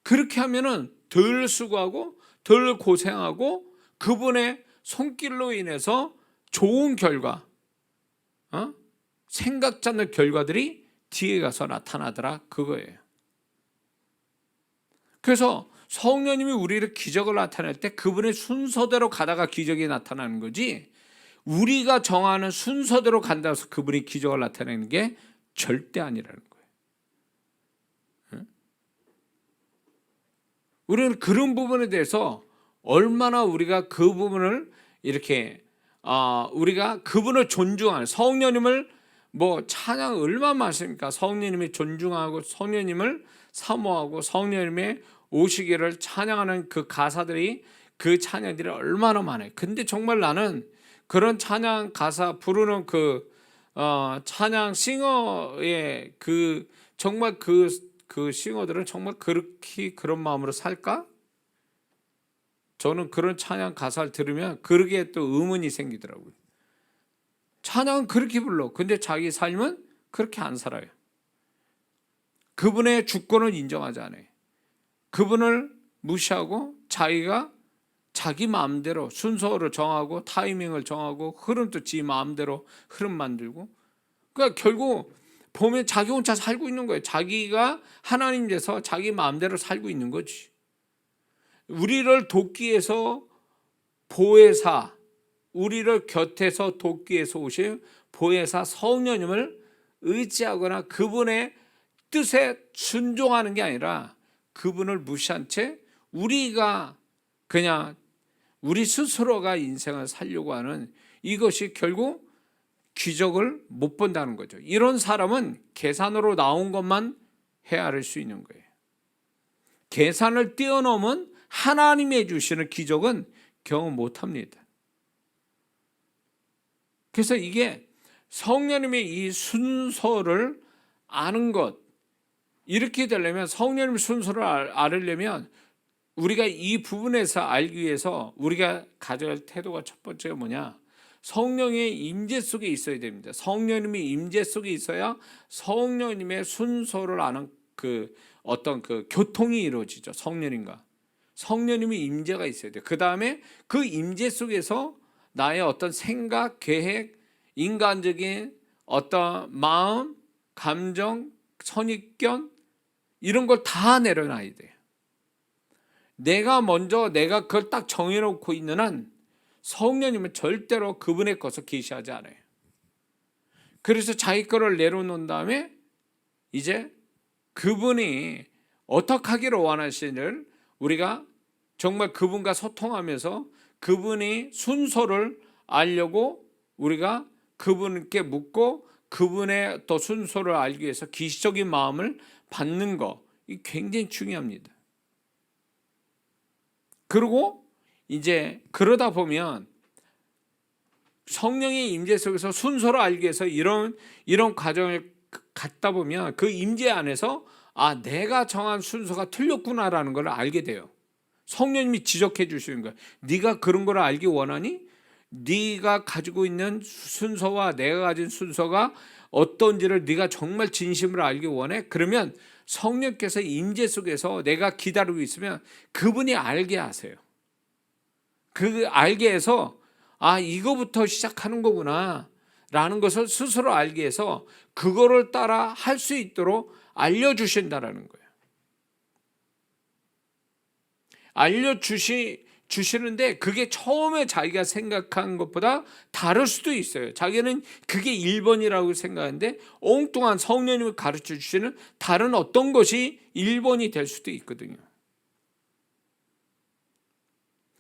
A: 그렇게 하면은 덜 수고하고 덜 고생하고 그분의 손길로 인해서 좋은 결과, 생각지 않는 결과들이 뒤에 가서 나타나더라, 그거예요. 그래서 성령님이 우리를 기적을 나타낼 때 그분의 순서대로 가다가 기적이 나타나는 거지, 우리가 정하는 순서대로 간다고 해서 그분이 기적을 나타내는 게 절대 아니라는 거예요. 우리는 그런 부분에 대해서 얼마나 우리가 그 부분을 이렇게 우리가 그분을 존중하는, 성령님을 찬양 얼마나 하십니까? 성령님이 존중하고 성령님을 사모하고 성령님의 오시기를 찬양하는 그 가사들이, 그 찬양들이 얼마나 많아요. 근데 정말 나는 그런 찬양 가사 부르는 찬양 싱어의 정말 그 싱어들은 정말 그렇게 그런 마음으로 살까? 저는 그런 찬양 가사를 들으면 그러기에 또 의문이 생기더라고요. 찬양은 그렇게 불러. 근데 자기 삶은 그렇게 안 살아요. 그분의 주권을 인정하지 않아요. 그분을 무시하고 자기가 자기 마음대로 순서를 정하고 타이밍을 정하고 흐름도 지 마음대로 흐름 만들고, 그러니까 결국 보면 자기 혼자 살고 있는 거예요. 자기가 하나님 돼서 자기 마음대로 살고 있는 거지. 우리를 돕기 위해서 보혜사, 우리를 곁에서 돕기 위해서 오신 보혜사 성령님을 의지하거나 그분의 뜻에 순종하는 게 아니라 그분을 무시한 채 우리가 그냥 우리 스스로가 인생을 살려고 하는, 이것이 결국 기적을 못 본다는 거죠. 이런 사람은 계산으로 나온 것만 헤아릴 수 있는 거예요. 계산을 뛰어넘은 하나님이 해주시는 기적은 경험 못 합니다. 그래서 이게 성령님의 이 순서를 아는 것, 이렇게 되려면 성령님의 순서를 알으려면 우리가 이 부분에서 알기 위해서 우리가 가져야 할 태도가 첫 번째가 뭐냐? 성령의 임재 속에 있어야 됩니다. 성령님의 임재 속에 있어야 성령님의 순서를 아는 그 어떤 그 교통이 이루어지죠. 성령님의 임재가 있어야 돼요. 그 다음에 그 임재 속에서 나의 어떤 생각, 계획, 인간적인 어떤 마음, 감정, 선입견, 이런 걸 다 내려놔야 돼요. 내가 그걸 딱 정해놓고 있는 한 성령님은 절대로 그분의 것을 계시하지 않아요. 그래서 자기 거를 내려놓은 다음에 이제 그분이 어떻게 하기를 원하시는지를 우리가 정말 그분과 소통하면서 그분이 순서를 알려고 우리가 그분께 묻고 그분의 또 순서를 알기 위해서 기시적인 마음을 받는 거, 이 굉장히 중요합니다. 그리고 이제 그러다 보면 성령의 임재 속에서 순서를 알기 위해서 이런 과정을 갖다 보면 그 임재 안에서 내가 정한 순서가 틀렸구나라는 걸 알게 돼요. 성령님이 지적해 주시는 거예요. 네가 그런 걸 알기 원하니? 네가 가지고 있는 순서와 내가 가진 순서가 어떤지를 네가 정말 진심으로 알기 원해? 그러면 성령께서 임재 속에서 내가 기다리고 있으면 그분이 알게 하세요. 그 알게 해서 이거부터 시작하는 거구나 라는 것을 스스로 알게 해서 그거를 따라 할 수 있도록 알려주신다라는 거예요. 알려주시는데 그게 처음에 자기가 생각한 것보다 다를 수도 있어요. 자기는 그게 1번이라고 생각하는데 엉뚱한 성령님이 가르쳐 주시는 다른 어떤 것이 1번이 될 수도 있거든요.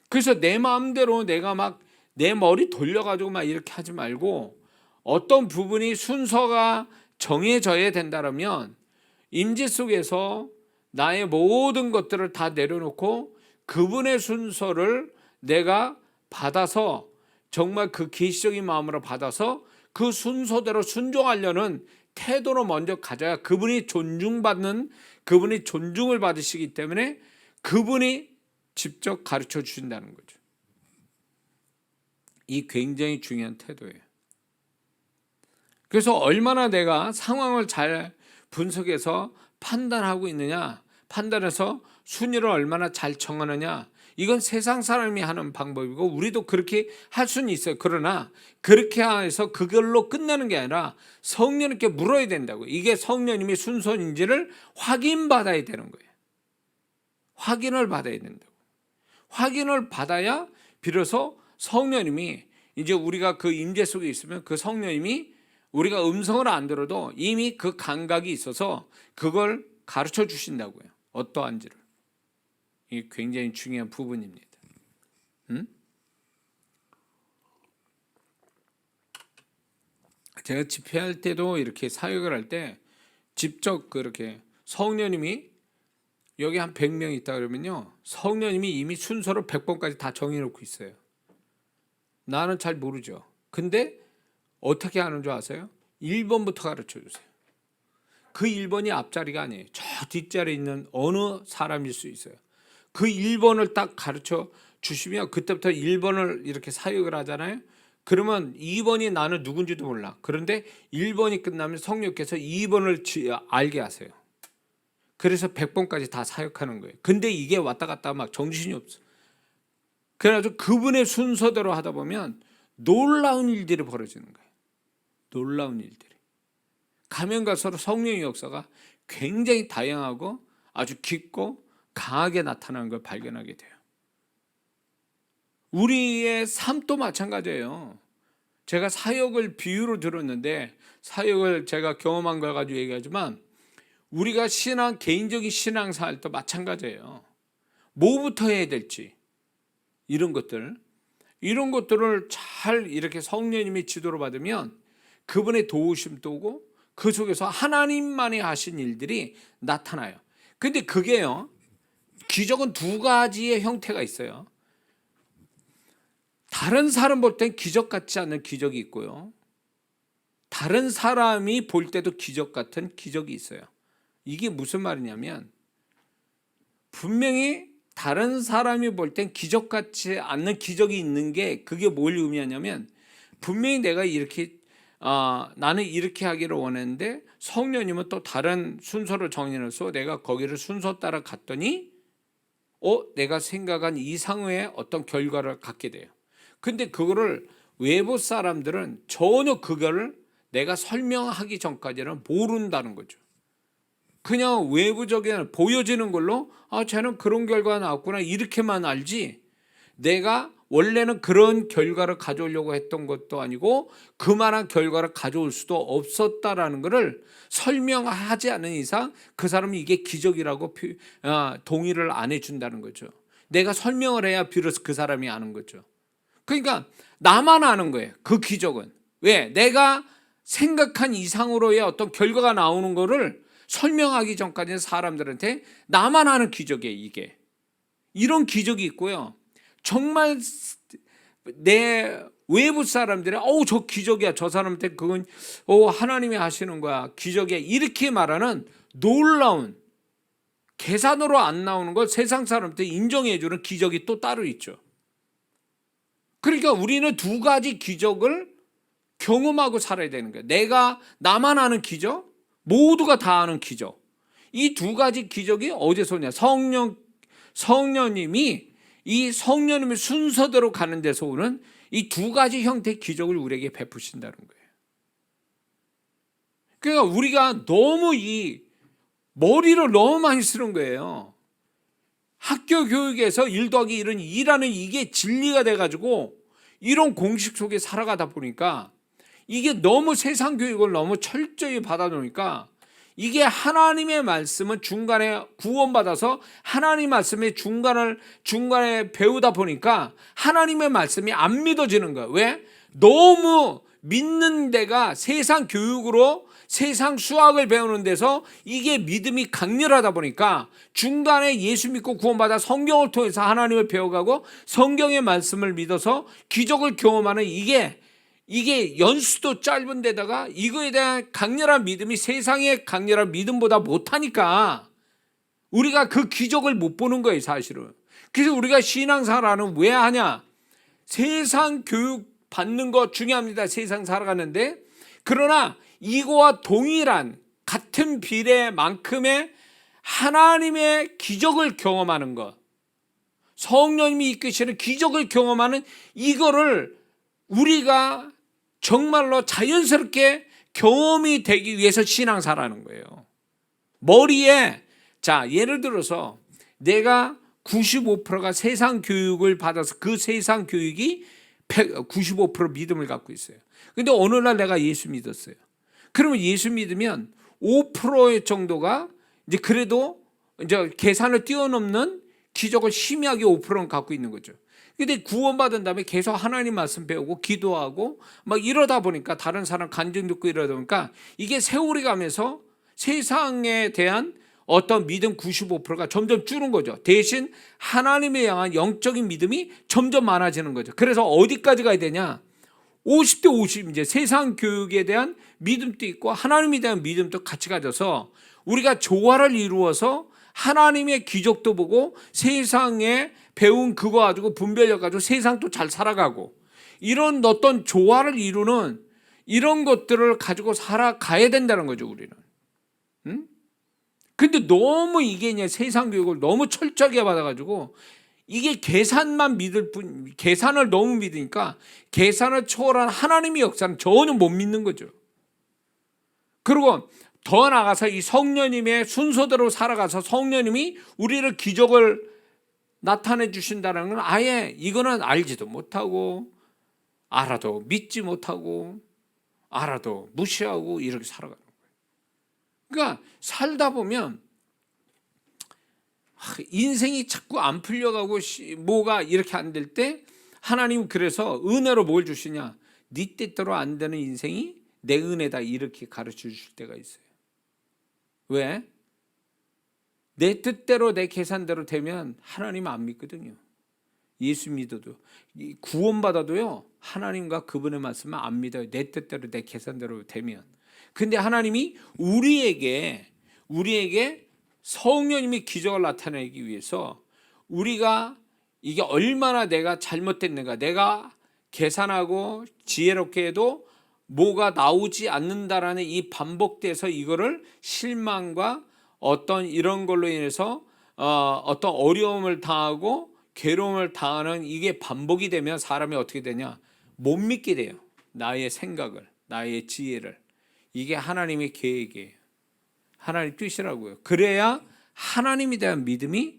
A: 그래서 내 마음대로 내가 막 내 머리 돌려가지고 막 이렇게 하지 말고 어떤 부분이 순서가 정해져야 된다면 임재 속에서 나의 모든 것들을 다 내려놓고 그분의 순서를 내가 받아서 정말 그 계시적인 마음으로 받아서 그 순서대로 순종하려는 태도로 먼저 가져야 그분이 존중을 받으시기 때문에 그분이 직접 가르쳐 주신다는 거죠. 이 굉장히 중요한 태도예요. 그래서 얼마나 내가 상황을 잘 분석해서 판단하고 있느냐, 판단해서 순위를 얼마나 잘 정하느냐, 이건 세상 사람이 하는 방법이고 우리도 그렇게 할 수는 있어요. 그러나 그렇게 해서 그걸로 끝나는 게 아니라 성령님께 물어야 된다고. 이게 성령님이 순서인지를 확인받아야 되는 거예요. 확인을 받아야 된다고. 확인을 받아야 비로소 성령님이 이제 우리가 그 임재 속에 있으면 그 성령님이 우리가 음성을 안 들어도 이미 그 감각이 있어서 그걸 가르쳐 주신다고요. 어떠한지를. 이게 굉장히 중요한 부분입니다. 제가 집회할 때도 이렇게 사역을 할 때 직접 그렇게 성령님이 여기 한 100명 있다 그러면요, 성령님이 이미 순서를 100번까지 다 정해놓고 있어요. 나는 잘 모르죠. 근데 어떻게 하는 줄 아세요? 1번부터 가르쳐 주세요. 그 1번이 앞자리가 아니에요. 저 뒷자리에 있는 어느 사람일 수 있어요. 그 1번을 딱 가르쳐 주시면 그때부터 1번을 이렇게 사역을 하잖아요. 그러면 2번이 나는 누군지도 몰라. 그런데 1번이 끝나면 성령께서 2번을 알게 하세요. 그래서 100번까지 다 사역하는 거예요. 근데 이게 왔다 갔다 막 정신이 없어. 그래가지고 그분의 순서대로 하다 보면 놀라운 일들이 벌어지는 거예요. 놀라운 일들이. 가면 갈수록 성령의 역사가 굉장히 다양하고 아주 깊고 강하게 나타나는 걸 발견하게 돼요. 우리의 삶도 마찬가지예요. 제가 사역을 비유로 들었는데, 사역을 제가 경험한 걸 가지고 얘기하지만, 우리가 개인적인 신앙생활도 마찬가지예요. 뭐부터 해야 될지, 이런 것들을 잘 이렇게 성령님의 지도를 받으면 그분의 도우심도 오고 그 속에서 하나님만이 하신 일들이 나타나요. 근데 그게요, 기적은 두 가지의 형태가 있어요. 다른 사람 볼 땐 기적 같지 않은 기적이 있고요, 다른 사람이 볼 때도 기적 같은 기적이 있어요. 이게 무슨 말이냐면, 분명히 다른 사람이 볼 땐 기적 같지 않는 기적이 있는 게, 그게 뭘 의미하냐면, 분명히 내가 나는 이렇게 하기를 원했는데 성령님은 또 다른 순서를 정해놔서 내가 거기를 순서 따라 갔더니 내가 생각한 이상의 어떤 결과를 갖게 돼요. 근데 그거를 외부 사람들은 전혀 그거를 내가 설명하기 전까지는 모른다는 거죠. 그냥 외부적인 보여지는 걸로 쟤는 그런 결과가 나왔구나 이렇게만 알지, 내가 원래는 그런 결과를 가져오려고 했던 것도 아니고 그만한 결과를 가져올 수도 없었다라는 것을 설명하지 않은 이상 그 사람이 이게 기적이라고 동의를 안 해준다는 거죠. 내가 설명을 해야 비로소 그 사람이 아는 거죠. 그러니까 나만 아는 거예요, 그 기적은. 왜? 내가 생각한 이상으로의 어떤 결과가 나오는 거를 설명하기 전까지는 사람들한테 나만 아는 기적이에요, 이게. 이런 기적이 있고요, 정말 내 외부 사람들이 저 기적이야, 저 사람한테 그건 하나님이 하시는 거야, 기적이야, 이렇게 말하는 놀라운, 계산으로 안 나오는 걸 세상 사람한테 인정해 주는 기적이 또 따로 있죠. 그러니까 우리는 두 가지 기적을 경험하고 살아야 되는 거예요. 나만 아는 기적, 모두가 다 아는 기적. 이 두 가지 기적이 어디서 오냐? 성령님이 이 성령님의 순서대로 가는 데서 오는 이 두 가지 형태의 기적을 우리에게 베푸신다는 거예요. 그러니까 우리가 너무 이 머리를 너무 많이 쓰는 거예요. 학교 교육에서 1 더하기 1은 2라는 이게 진리가 돼가지고 이런 공식 속에 살아가다 보니까, 이게 너무 세상 교육을 너무 철저히 받아놓으니까, 이게 하나님의 말씀은 중간에 구원받아서 하나님 말씀의 중간에 배우다 보니까 하나님의 말씀이 안 믿어지는 거야. 왜? 너무 믿는 데가 세상 교육으로 세상 수학을 배우는 데서 이게 믿음이 강렬하다 보니까 중간에 예수 믿고 구원받아 성경을 통해서 하나님을 배워가고 성경의 말씀을 믿어서 기적을 경험하는 이게 연수도 짧은 데다가 이거에 대한 강렬한 믿음이 세상의 강렬한 믿음보다 못하니까 우리가 그 기적을 못 보는 거예요, 사실은. 그래서 우리가 신앙생활은 왜 하냐? 세상 교육 받는 거 중요합니다, 세상 살아가는데. 그러나 이거와 동일한 같은 비례만큼의 하나님의 기적을 경험하는 것, 성령님이 이끄시는 기적을 경험하는 이거를 우리가 정말로 자연스럽게 경험이 되기 위해서 신앙생활하는 거예요. 머리에, 예를 들어서 내가 95%가 세상 교육을 받아서 그 세상 교육이 95% 믿음을 갖고 있어요. 근데 어느 날 내가 예수 믿었어요. 그러면 예수 믿으면 5% 정도가 이제 그래도 이제 계산을 뛰어넘는 기적을 희미하게 5%는 갖고 있는 거죠. 근데 구원받은 다음에 계속 하나님 말씀 배우고 기도하고 막 이러다 보니까, 다른 사람 간증 듣고 이러다 보니까 이게 세월이 가면서 세상에 대한 어떤 믿음 95%가 점점 줄은 거죠. 대신 하나님에 향한 영적인 믿음이 점점 많아지는 거죠. 그래서 어디까지 가야 되냐? 50대 50, 이제 세상 교육에 대한 믿음도 있고 하나님에 대한 믿음도 같이 가져서 우리가 조화를 이루어서 하나님의 기적도 보고 세상에 배운 그거 가지고 분별력 가지고 세상도 잘 살아가고, 이런 어떤 조화를 이루는 이런 것들을 가지고 살아가야 된다는 거죠, 우리는. 근데 너무 이게 세상 교육을 너무 철저하게 받아가지고 이게 계산만 믿을 뿐, 계산을 너무 믿으니까 계산을 초월한 하나님의 역사는 전혀 못 믿는 거죠. 그리고 더 나아가서 이 성령님의 순서대로 살아가서 성령님이 우리를 기적을 나타내 주신다는 건 아예 이거는 알지도 못하고 알아도 믿지 못하고 알아도 무시하고 이렇게 살아가는 거예요. 그러니까 살다 보면 인생이 자꾸 안 풀려가고 뭐가 이렇게 안 될 때 하나님은 그래서 은혜로 뭘 주시냐, 네 뜻대로 안 되는 인생이 내 은혜다 이렇게 가르쳐 주실 때가 있어요. 왜? 내 뜻대로 내 계산대로 되면 하나님 안 믿거든요. 예수 믿어도 구원받아도요 하나님과 그분의 말씀을 안 믿어요. 내 뜻대로 내 계산대로 되면. 근데 하나님이 우리에게 성령님이 기적을 나타내기 위해서 우리가 이게 얼마나 내가 잘못됐는가, 내가 계산하고 지혜롭게 해도 뭐가 나오지 않는다라는 이 반복돼서 이거를 실망과 어떤 이런 걸로 인해서 어떤 어려움을 당하고 괴로움을 당하는 이게 반복이 되면 사람이 어떻게 되냐, 못 믿게 돼요. 나의 생각을, 나의 지혜를. 이게 하나님의 계획이에요. 하나님 뜻이라고요. 그래야 하나님에 대한 믿음이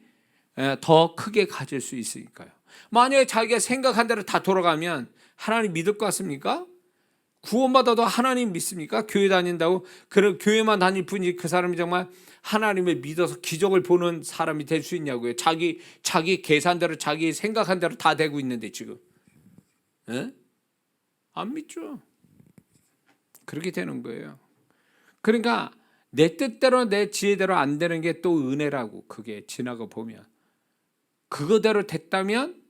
A: 더 크게 가질 수 있으니까요. 만약에 자기가 생각한 대로 다 돌아가면 하나님 믿을 것 같습니까? 구원받아도 하나님 믿습니까? 교회 다닌다고 그런 교회만 다닐 뿐이지 그 사람이 정말 하나님을 믿어서 기적을 보는 사람이 될 수 있냐고요. 자기 계산대로 자기 생각한 대로 다 되고 있는데 지금 안 믿죠. 그렇게 되는 거예요. 그러니까 내 뜻대로 내 지혜대로 안 되는 게 또 은혜라고. 그게 지나가 보면 그거대로 됐다면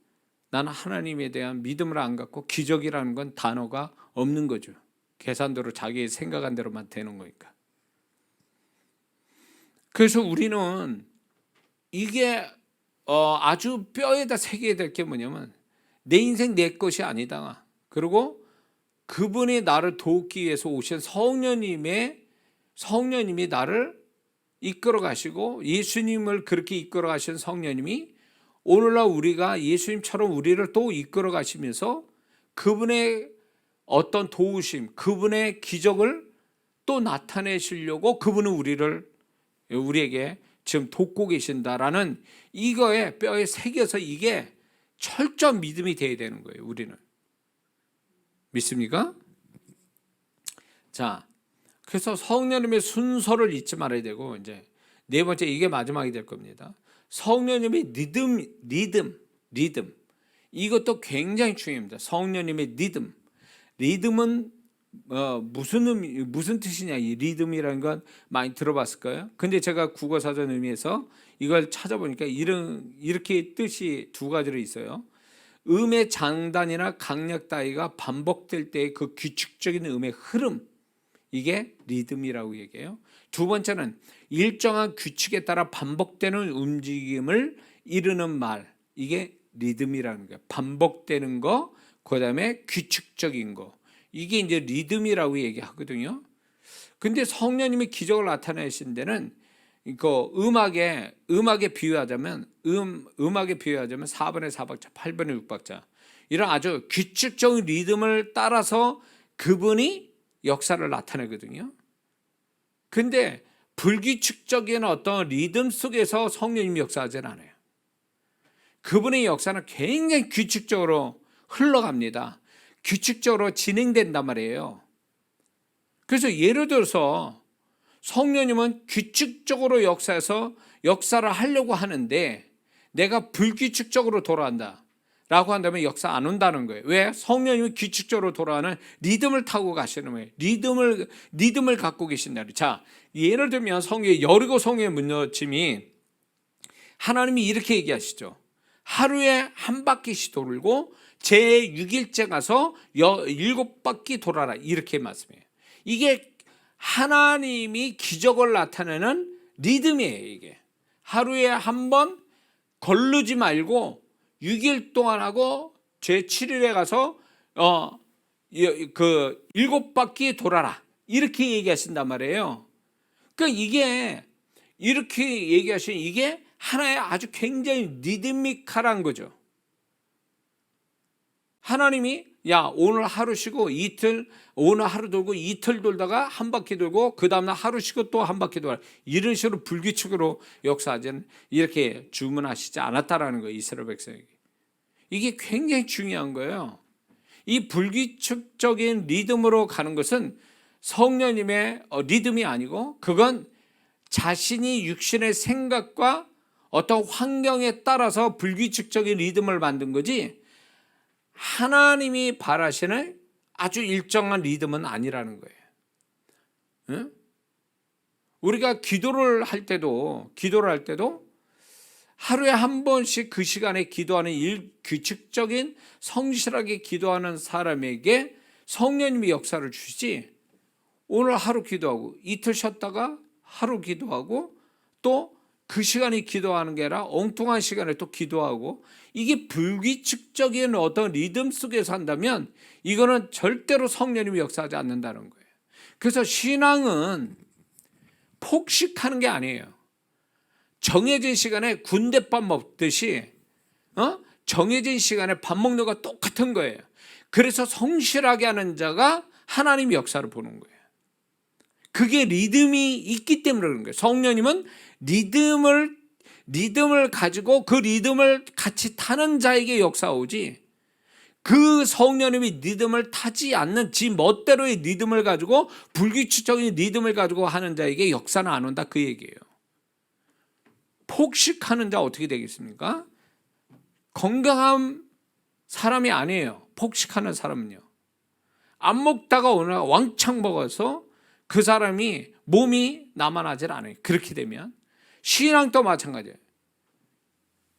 A: 나는 하나님에 대한 믿음을 안 갖고 기적이라는 건 단어가 없는 거죠. 계산대로 자기 생각한 대로만 되는 거니까. 그래서 우리는 이게 아주 뼈에다 새겨야 될 게 뭐냐면 내 인생 내 것이 아니다. 그리고 그분이 나를 돕기 위해서 오신 성령님이 나를 이끌어 가시고 예수님을 그렇게 이끌어 가신 성령님이 오늘날 우리가 예수님처럼 우리를 또 이끌어 가시면서 그분의 어떤 도우심, 그분의 기적을 또 나타내시려고 그분은 우리에게 지금 돕고 계신다라는 이거에 뼈에 새겨서 이게 철저한 믿음이 돼야 되는 거예요. 우리는 믿습니까? 자, 그래서 성령님의 순서를 잊지 말아야 되고 이제 네 번째 이게 마지막이 될 겁니다. 성령님의 리듬 이것도 굉장히 중요합니다. 성령님의 리듬은 무슨 뜻이냐, 이 리듬이라는 건 많이 들어봤을까요? 근데 제가 국어사전 의미에서 이걸 찾아보니까 이렇게 뜻이 두 가지로 있어요. 음의 장단이나 강약 따위가 반복될 때의 그 규칙적인 음의 흐름, 이게 리듬이라고 얘기해요. 두 번째는 일정한 규칙에 따라 반복되는 움직임을 이루는 말, 이게 리듬이라는 거예요. 반복되는 거, 그 다음에 규칙적인 거, 이게 이제 리듬이라고 얘기하거든요. 근데 성령님이 기적을 나타내신 데는 그 음악에 비유하자면 4번의 4박자, 8번의 6박자 이런 아주 규칙적인 리듬을 따라서 그분이 역사를 나타내거든요. 근데 불규칙적인 어떤 리듬 속에서 성령님이 역사하지는 않아요. 그분의 역사는 굉장히 규칙적으로 흘러갑니다. 규칙적으로 진행된단 말이에요. 그래서 예를 들어서 성령님은 규칙적으로 역사를 하려고 하는데 내가 불규칙적으로 돌아간다 라고 한다면 역사 안 온다는 거예요. 왜? 성령님이 규칙적으로 돌아가는 리듬을 타고 가시는 거예요. 리듬을 갖고 계신다. 자, 예를 들면 여리고 성의 문여침이 하나님이 이렇게 얘기하시죠. 하루에 한 바퀴씩 돌고 제6일째 가서 7바퀴 돌아라, 이렇게 말씀해요. 이게 하나님이 기적을 나타내는 리듬이에요. 이게 하루에 한 번 거르지 말고 6일 동안 하고 제7일에 가서 7바퀴 돌아라, 이렇게 얘기하신단 말이에요. 그러니까 이게 이렇게 얘기하시는 이게 하나의 아주 굉장히 리드미컬한 거죠. 하나님이 야 오늘 하루 쉬고 이틀, 오늘 하루 돌고 이틀 돌다가 한 바퀴 돌고 그 다음날 하루 쉬고 또 한 바퀴 돌아, 이런 식으로 불규칙으로 역사하지는 이렇게 주문하시지 않았다라는 거예요. 이스라엘 백성에게. 이게 굉장히 중요한 거예요. 이 불규칙적인 리듬으로 가는 것은 성령님의 리듬이 아니고, 그건 자신이 육신의 생각과 어떤 환경에 따라서 불규칙적인 리듬을 만든 거지, 하나님이 바라시는 아주 일정한 리듬은 아니라는 거예요. 응? 우리가 기도를 할 때도 하루에 한 번씩 그 시간에 기도하는 규칙적인 성실하게 기도하는 사람에게 성령님이 역사를 주시지, 오늘 하루 기도하고 이틀 쉬었다가 하루 기도하고 또 그 시간에 기도하는 게 아니라 엉뚱한 시간에 또 기도하고, 이게 불규칙적인 어떤 리듬 속에서 한다면 이거는 절대로 성령님이 역사하지 않는다는 거예요. 그래서 신앙은 폭식하는 게 아니에요. 정해진 시간에 군대밥 먹듯이 정해진 시간에 밥 먹는 거 똑같은 거예요. 그래서 성실하게 하는 자가 하나님 역사를 보는 거예요. 그게 리듬이 있기 때문에 그런 거예요. 성령님은 리듬을 가지고 그 리듬을 같이 타는 자에게 역사 오지, 그 성령님이 리듬을 타지 않는 지 멋대로의 리듬을 가지고 불규칙적인 리듬을 가지고 하는 자에게 역사는 안 온다, 그 얘기예요. 폭식하는 자 어떻게 되겠습니까? 건강한 사람이 아니에요. 폭식하는 사람은요, 안 먹다가 오늘 왕창 먹어서 그 사람이 몸이 나만하질 않아요. 그렇게 되면 신앙도 마찬가지예요.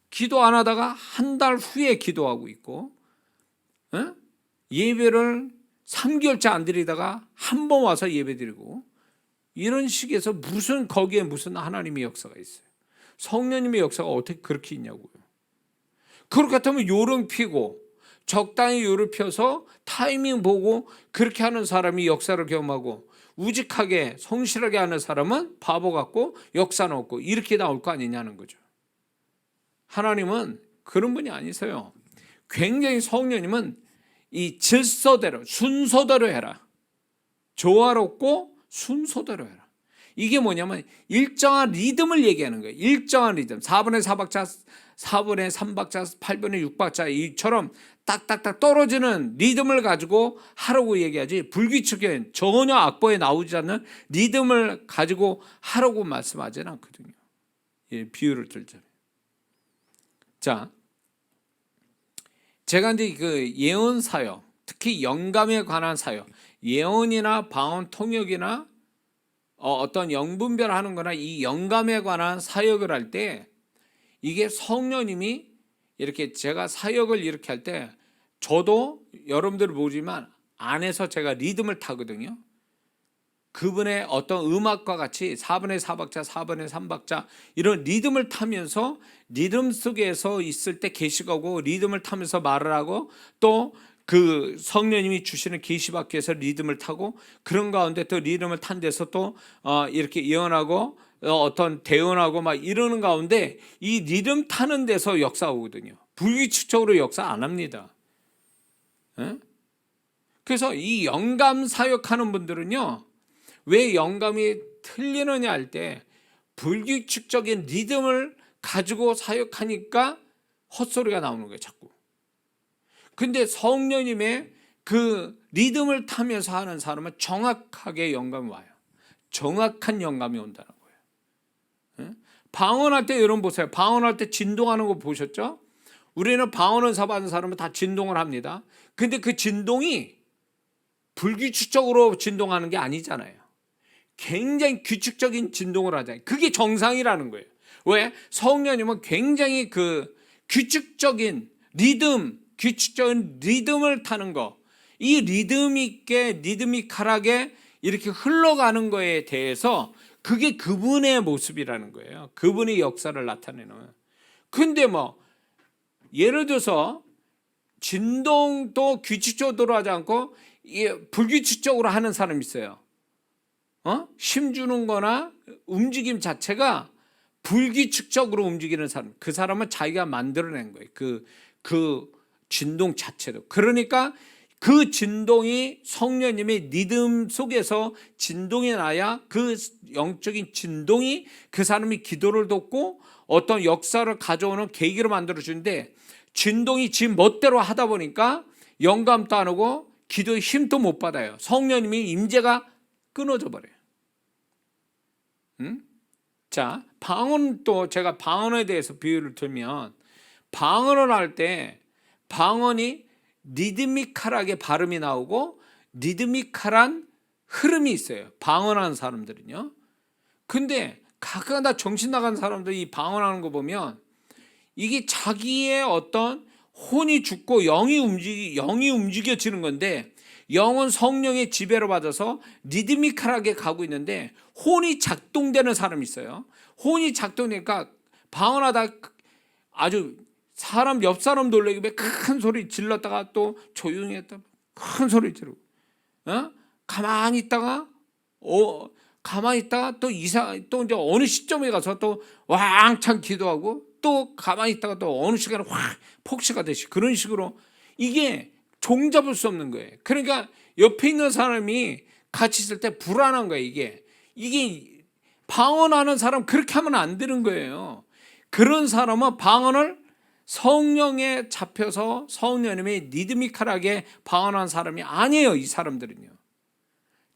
A: 기도 안 하다가 한 달 후에 기도하고 있고, 예배를 3개월째 안 드리다가 한 번 와서 예배 드리고, 이런 식에서 거기에 무슨 하나님의 역사가 있어요? 성령님의 역사가 어떻게 그렇게 있냐고요. 그렇게 같으면 요령 피고 적당히 요를 펴서 타이밍 보고 그렇게 하는 사람이 역사를 경험하고, 우직하게 성실하게 하는 사람은 바보 같고 역사는 없고, 이렇게 나올 거 아니냐는 거죠. 하나님은 그런 분이 아니세요. 굉장히 성령님은 이 질서대로 순서대로 해라, 조화롭고 순서대로 해라. 이게 뭐냐면 일정한 리듬을 얘기하는 거예요. 일정한 리듬. 4분의 4박자, 4분의 3박자, 8분의 6박자 이처럼 딱딱딱 떨어지는 리듬을 가지고 하라고 얘기하지, 불규칙한 전혀 악보에 나오지 않는 리듬을 가지고 하라고 말씀하지는 않거든요. 예, 비유를 들자면. 자, 제가 이제 그 예언 사역, 특히 영감에 관한 사역, 예언이나 방언 통역이나 어떤 영분별하는 거나 이 영감에 관한 사역을 할 때, 이게 성령님이 이렇게 제가 사역을 이렇게 할 때, 저도 여러분들 모르지만 안에서 제가 리듬을 타거든요. 그분의 어떤 음악과 같이 4분의 4박자, 4분의 3박자 이런 리듬을 타면서, 리듬 속에서 있을 때 계시가고 리듬을 타면서 말을 하고, 또 그 성령님이 주시는 계시 밖에서 리듬을 타고, 그런 가운데 또 리듬을 탄 데서 또 이렇게 예언하고 어떤 대언하고 막 이러는 가운데 이 리듬 타는 데서 역사 오거든요. 불규칙적으로 역사 안 합니다. 그래서 이 영감 사역하는 분들은요, 왜 영감이 틀리느냐 할 때 불규칙적인 리듬을 가지고 사역하니까 헛소리가 나오는 거예요, 자꾸. 근데 성령님의 그 리듬을 타면서 하는 사람은 정확하게 영감이 와요. 정확한 영감이 온다는 거예요. 방언할 때 여러분 보세요. 방언할 때 진동하는 거 보셨죠? 우리는 방언은사 받은 사람은 다 진동을 합니다. 근데 그 진동이 불규칙적으로 진동하는 게 아니잖아요. 굉장히 규칙적인 진동을 하잖아요. 그게 정상이라는 거예요. 왜? 성령님은 굉장히 그 규칙적인 리듬을 타는 거, 이 리듬 있게 리드미컬하게 이렇게 흘러가는 거에 대해서 그게 그분의 모습이라는 거예요. 그분의 역사를 나타내는. 근데 뭐 예를 들어서 진동도 규칙적으로 하지 않고 불규칙적으로 하는 사람이 있어요. 힘 주는 거나 움직임 자체가 불규칙적으로 움직이는 사람, 그 사람은 자기가 만들어낸 거예요. 그 진동 자체도. 그러니까 그 진동이 성령님의 리듬 속에서 진동이 나야 그 영적인 진동이 그 사람이 기도를 돕고 어떤 역사를 가져오는 계기로 만들어주는데, 진동이 지 멋대로 하다 보니까 영감도 안 오고 기도의 힘도 못 받아요. 성령님이 임재가 끊어져 버려요. 자, 방언, 또 제가 방언에 대해서 비유를 들면, 방언을 할 때 방언이 리드미컬하게 발음이 나오고 리드미컬한 흐름이 있어요. 방언하는 사람들은요. 근데 가끔 다 정신 나간 사람들이 이 방언하는 거 보면 이게 자기의 어떤 혼이 죽고 영이 움직여지는 건데, 영은 성령의 지배로 받아서 리드미컬하게 가고 있는데 혼이 작동되는 사람이 있어요. 혼이 작동되니까 방언하다 아주 사람 옆 사람 놀래게 큰 소리 질렀다가 또 조용히 했다가 큰 소리 지르고, 가만히 있다가 또 이제 어느 시점에 가서 또 왕창 기도하고 또 가만히 있다가 또 어느 시간에 확 폭식하듯이 그런 식으로, 이게 종잡을 수 없는 거예요. 그러니까 옆에 있는 사람이 같이 있을 때 불안한 거예요. 이게 방언하는 사람 그렇게 하면 안 되는 거예요. 그런 사람은 방언을 성령에 잡혀서 성령님이 리드미컬하게 방언하는 사람이 아니에요. 이 사람들은요,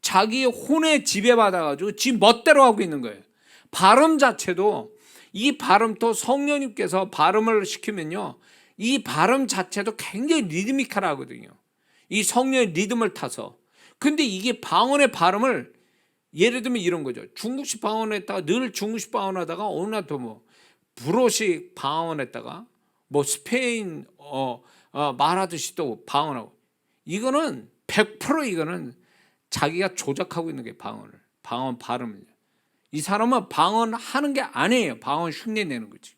A: 자기의 혼에 지배받아가지고 지 멋대로 하고 있는 거예요. 발음 자체도, 이 발음도 성령님께서 발음을 시키면요, 이 발음 자체도 굉장히 리드미컬하거든요. 이 성령의 리듬을 타서. 근데 이게 방언의 발음을, 예를 들면 이런 거죠. 중국식 방언했다가 늘 중국식 방언하다가 어느 날 또 뭐 불어식 방언했다가 뭐 스페인 말하듯이 또 방언하고, 이거는 100% 이거는 자기가 조작하고 있는 게 방언 발음을. 이 사람은 방언하는 게 아니에요. 방언 흉내 내는 거지.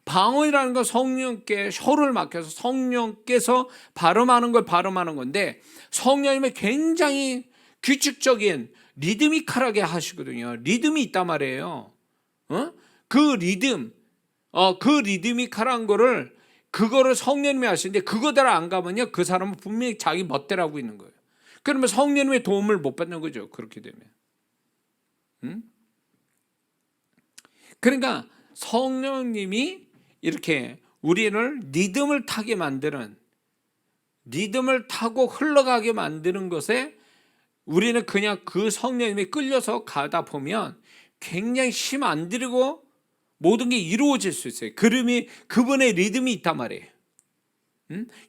A: 방언이라는 건 성령께 혀를 맡겨서 성령께서 발음하는 걸 발음하는 건데, 성령님이 굉장히 규칙적인 리드미컬하게 하시거든요. 리듬이 있단 말이에요. 그 리드미컬한 거를, 그거를 성령님이 하시는데 그거대로 안 가면요, 그 사람은 분명히 자기 멋대로 하고 있는 거예요. 그러면 성령님의 도움을 못 받는 거죠. 그렇게 되면. 그러니까 성령님이 이렇게 우리를 리듬을 타게 만드는, 리듬을 타고 흘러가게 만드는 것에 우리는 그냥 그 성령님이 끌려서 가다 보면 굉장히 힘 안 들이고 모든 게 이루어질 수 있어요. 그분의 리듬이 있단 말이에요.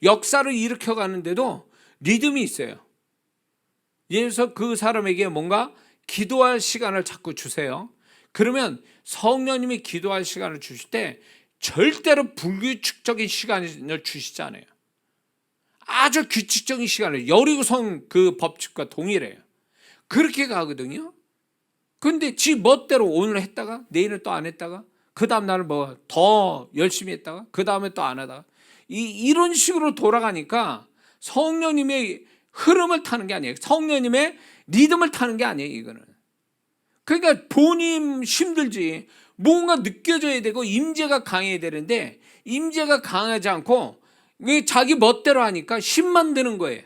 A: 역사를 일으켜 가는데도 리듬이 있어요. 예를 들어서 그 사람에게 뭔가 기도할 시간을 자꾸 주세요. 그러면 성령님이 기도할 시간을 주실 때 절대로 불규칙적인 시간을 주시지 않아요. 아주 규칙적인 시간을, 여리고성 그 법칙과 동일해요. 그렇게 가거든요. 근데 지 멋대로 오늘 했다가 내일은 또 안 했다가 그 다음 날은 뭐 더 열심히 했다가 그 다음에 또 안 하다가 이런 식으로 돌아가니까 성령님의 흐름을 타는 게 아니에요. 성령님의 리듬을 타는 게 아니에요. 이거는. 그러니까 본인 힘들지, 뭔가 느껴져야 되고 임재가 강해야 되는데 임재가 강하지 않고 자기 멋대로 하니까 힘만 드는 거예요.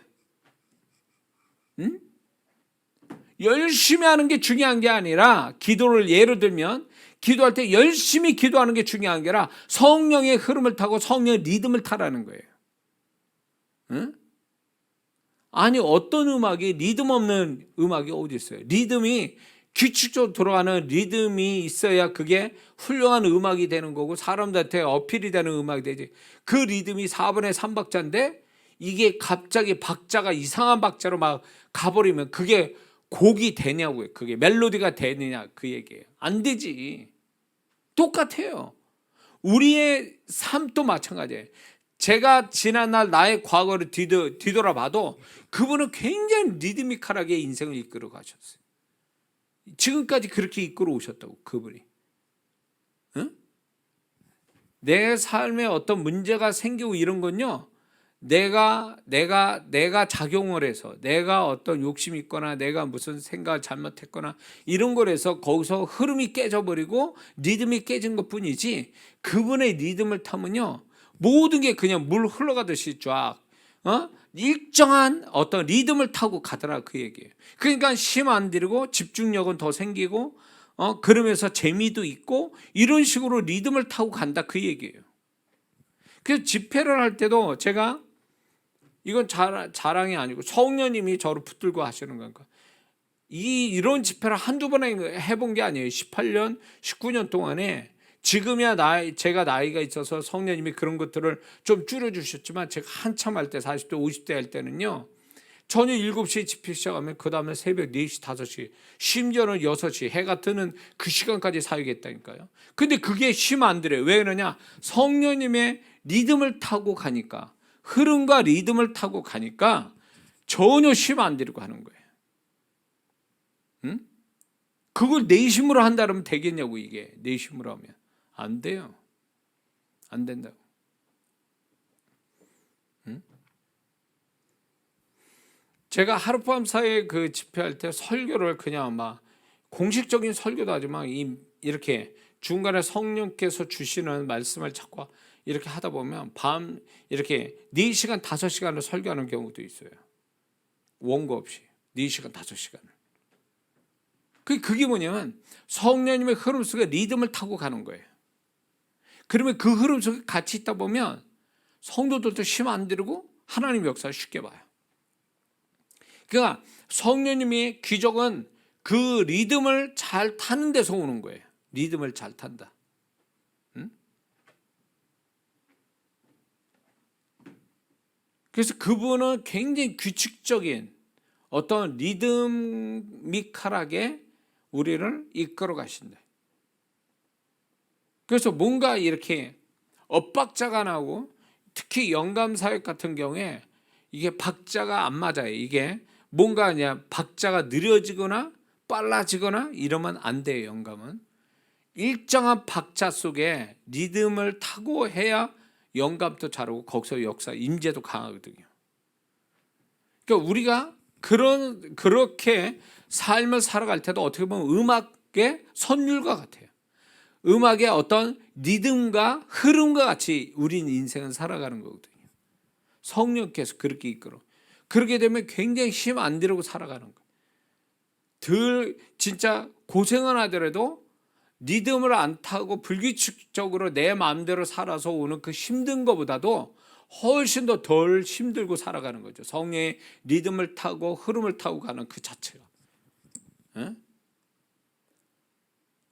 A: 열심히 하는 게 중요한 게 아니라, 기도를 예를 들면 기도할 때 열심히 기도하는 게 중요한 게 아니라 성령의 흐름을 타고 성령의 리듬을 타라는 거예요. 아니, 어떤 음악이 리듬 없는 음악이 어디 있어요? 리듬이 규칙적으로 들어가는 리듬이 있어야 그게 훌륭한 음악이 되는 거고 사람들한테 어필이 되는 음악이 되지. 그 리듬이 4분의 3박자인데 이게 갑자기 박자가 이상한 박자로 막 가버리면 그게 곡이 되냐고요. 그게 멜로디가 되느냐, 그 얘기예요. 안 되지. 똑같아요. 우리의 삶도 마찬가지예요. 제가 지난날 나의 과거를 뒤돌아봐도 그분은 굉장히 리드미컬하게 인생을 이끌어 가셨어요. 지금까지 그렇게 이끌어 오셨다고, 그분이. 내 삶에 어떤 문제가 생기고 이런 건요, 내가 작용을 해서 내가 어떤 욕심이 있거나 내가 무슨 생각을 잘못했거나 이런 걸 해서 거기서 흐름이 깨져버리고 리듬이 깨진 것 뿐이지, 그분의 리듬을 타면요 모든 게 그냥 물 흘러가듯이 쫙 일정한 어떤 리듬을 타고 가더라, 그 얘기예요. 그러니까 힘 안 들이고 집중력은 더 생기고 그러면서 재미도 있고 이런 식으로 리듬을 타고 간다, 그 얘기예요. 그래서 집회를 할 때도 제가, 이건 자랑이 아니고 성령님이 저를 붙들고 하시는 거니까, 이런 집회를 한두 번 해본 게 아니에요. 18년 19년 동안에. 지금이야 제가 나이가 있어서 성령님이 그런 것들을 좀 줄여주셨지만, 제가 한참 할 때 40대 50대 할 때는요 저녁 7시에 집회 시작하면 그 다음에 새벽 4시 5시 심지어는 6시 해가 뜨는 그 시간까지 사역했다니까요. 근데 그게 힘 안 들어요. 왜 그러냐, 성령님의 리듬을 타고 가니까, 흐름과 리듬을 타고 가니까 전혀 힘 안 들이고 하는 거예요. 응? 그걸 내 힘으로 한다 그러면 되겠냐고. 이게 내 힘으로 하면 안 돼요. 안 된다고. 응? 제가 하룻밤 사이에 그 집회할 때 설교를 그냥 막 공식적인 설교도 하지만 이렇게 중간에 성령께서 주시는 말씀을 자꾸 이렇게 하다 보면 밤 이렇게 4시간 5시간을 설교하는 경우도 있어요. 원고 없이 4시간 5시간을. 그게 뭐냐면 성령님의 흐름 속에 리듬을 타고 가는 거예요. 그러면 그 흐름 속에 같이 있다 보면 성도들도 힘 안 들이고 하나님 역사를 쉽게 봐요. 그러니까 성령님의 기적은 그 리듬을 잘 타는 데서 오는 거예요. 리듬을 잘 탄다. 응? 그래서 그분은 굉장히 규칙적인 어떤 리듬미컬하게 우리를 이끌어 가신다. 그래서 뭔가 이렇게 엇박자가 나고, 특히 영감 사역 같은 경우에 이게 박자가 안 맞아요. 이게 뭔가 그냥 박자가 느려지거나 빨라지거나 이러면 안 돼요. 영감은 일정한 박자 속에 리듬을 타고 해야 영감도 잘하고 거기서 역사 임재도 강하거든요. 그러니까 우리가 그렇게 삶을 살아갈 때도 어떻게 보면 음악의 선율과 같아요. 음악의 어떤 리듬과 흐름과 같이 우린 인생은 살아가는 거거든요. 성령께서 그렇게 이끌어. 그렇게 되면 굉장히 힘 안 들이고 살아가는 거예요. 진짜 고생을 하더라도 리듬을 안 타고 불규칙적으로 내 마음대로 살아서 오는 그 힘든 것보다도 훨씬 더 덜 힘들고 살아가는 거죠. 성령의 리듬을 타고 흐름을 타고 가는 그 자체가. 에?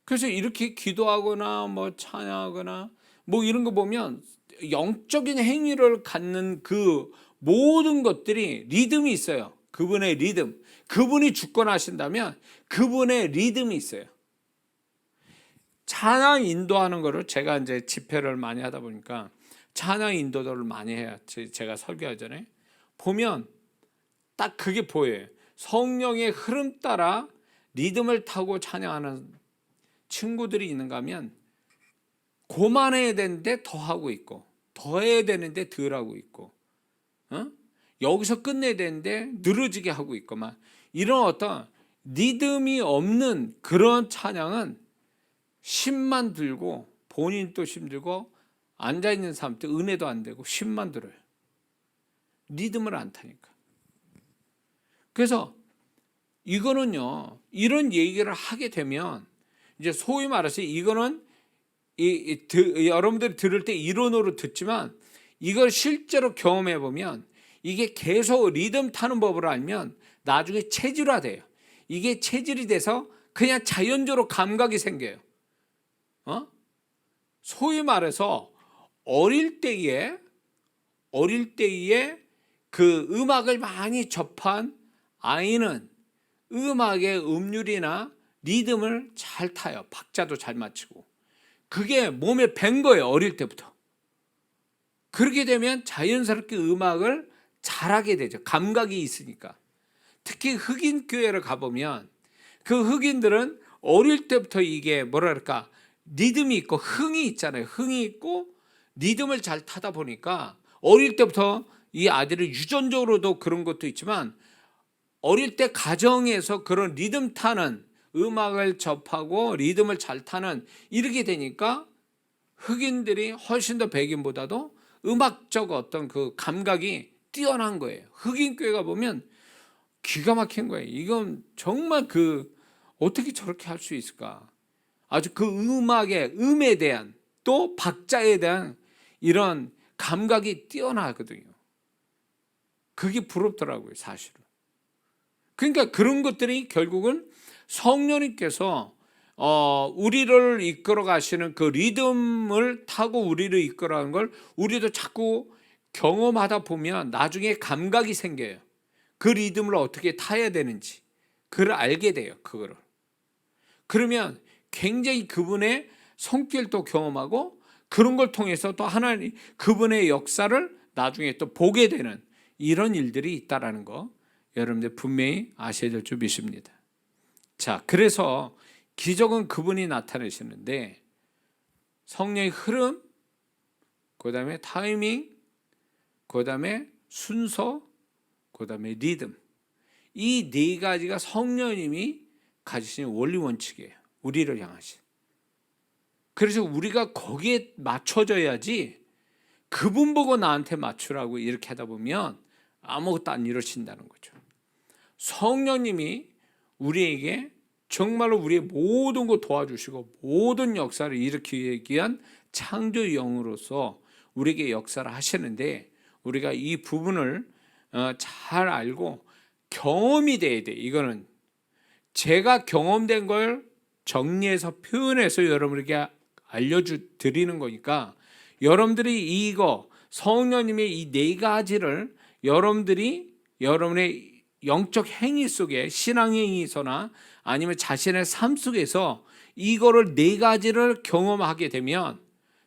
A: 그래서 이렇게 기도하거나 뭐 찬양하거나 뭐 이런 거 보면 영적인 행위를 갖는 그 모든 것들이 리듬이 있어요. 그분의 리듬. 그분이 주권하신다면 그분의 리듬이 있어요. 찬양 인도하는 거를 제가 이제 집회를 많이 하다 보니까 찬양 인도를 많이 해요. 제가 설교하잖아요. 보면 딱 그게 보여요. 성령의 흐름 따라 리듬을 타고 찬양하는 친구들이 있는가 하면 고만해야 되는데 더 하고 있고, 더 해야 되는데 덜 하고 있고, 여기서 끝내야 되는데 늘어지게 하고 있고, 막 이런 어떤 리듬이 없는 그런 찬양은 힘만 들고 본인도 힘들고 앉아있는 사람도 은혜도 안 되고 힘만 들어요. 리듬을 안 타니까. 그래서 이거는요, 이런 얘기를 하게 되면 이제 소위 말해서 이거는 여러분들이 들을 때 이론으로 듣지만 이걸 실제로 경험해 보면 이게 계속 리듬 타는 법을 알면 나중에 체질화돼요. 이게 체질이 돼서 그냥 자연적으로 감각이 생겨요. 소위 말해서 어릴 때에 그 음악을 많이 접한 아이는 음악의 음률이나 리듬을 잘 타요. 박자도 잘 맞추고. 그게 몸에 밴 거예요. 어릴 때부터. 그렇게 되면 자연스럽게 음악을 잘하게 되죠. 감각이 있으니까. 특히 흑인 교회를 가보면 그 흑인들은 어릴 때부터 이게 뭐랄까 리듬이 있고 흥이 있잖아요. 흥이 있고 리듬을 잘 타다 보니까 어릴 때부터 이 아들이 유전적으로도 그런 것도 있지만 어릴 때 가정에서 그런 리듬 타는 음악을 접하고 리듬을 잘 타는 이렇게 되니까 흑인들이 훨씬 더 백인보다도 음악적 어떤 그 감각이 뛰어난 거예요. 흑인 교회가 보면 기가 막힌 거예요. 이건 정말 어떻게 저렇게 할 수 있을까? 아주 그 음악의 음에 대한 또 박자에 대한 이런 감각이 뛰어나거든요. 그게 부럽더라고요, 사실은. 그러니까 그런 것들이 결국은 성령님께서 우리를 이끌어 가시는 그 리듬을 타고 우리를 이끌어가는 걸 우리도 자꾸 경험하다 보면 나중에 감각이 생겨요. 그 리듬을 어떻게 타야 되는지 그걸 알게 돼요. 그거를. 그러면 굉장히 그분의 손길도 경험하고 그런 걸 통해서 또 하나님 그분의 역사를 나중에 또 보게 되는 이런 일들이 있다라는 거 여러분들 분명히 아셔야 될 줄 믿습니다. 자, 그래서 기적은 그분이 나타내시는데 성령의 흐름, 그 다음에 타이밍, 그 다음에 순서, 그 다음에 리듬, 이 네 가지가 성령님이 가지신 원리 원칙이에요. 우리를 향하신. 그래서 우리가 거기에 맞춰져야지 그분 보고 나한테 맞추라고 이렇게 하다 보면 아무것도 안 이루어진다는 거죠. 성령님이 우리에게 정말로 우리의 모든 것 도와주시고 모든 역사를 일으키기 위한 창조 영으로서 우리에게 역사를 하시는데 우리가 이 부분을 잘 알고 경험이 돼야 돼. 이거는 제가 경험된 걸 정리해서 표현해서 여러분에게 알려드리는 거니까 여러분들이 이거 성령님의 이 네 가지를 여러분들이 여러분의 영적 행위 속에 신앙행위서나 아니면 자신의 삶 속에서 이거를 네 가지를 경험하게 되면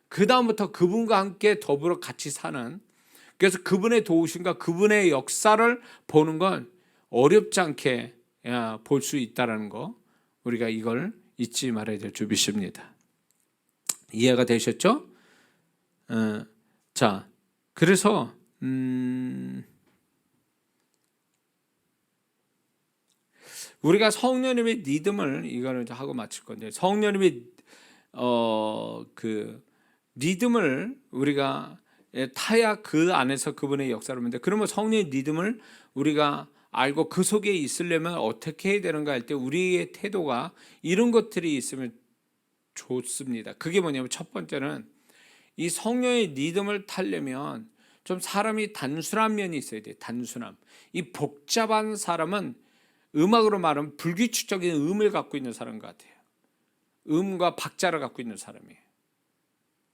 A: 그 다음부터 그분과 함께 더불어 같이 사는, 그래서 그분의 도우심과 그분의 역사를 보는 건 어렵지 않게 볼 수 있다는 거 우리가 이걸 잊지 말아야 될 줄 믿습니다. 이해가 되셨죠? 자, 그래서 우리가 성령님의 리듬을 이거를 하고 마칠 건데 성령님의 그 리듬을 우리가 타야 그 안에서 그분의 역사를 보는데 그러면 성령의 리듬을 우리가 알고 그 속에 있으려면 어떻게 해야 되는가 할 때 우리의 태도가 이런 것들이 있으면 좋습니다. 그게 뭐냐면 첫 번째는 이 성령의 리듬을 타려면 좀 사람이 단순한 면이 있어야 돼요. 단순함. 이 복잡한 사람은 음악으로 말하면 불규칙적인 음을 갖고 있는 사람 같아요. 음과 박자를 갖고 있는 사람이에요.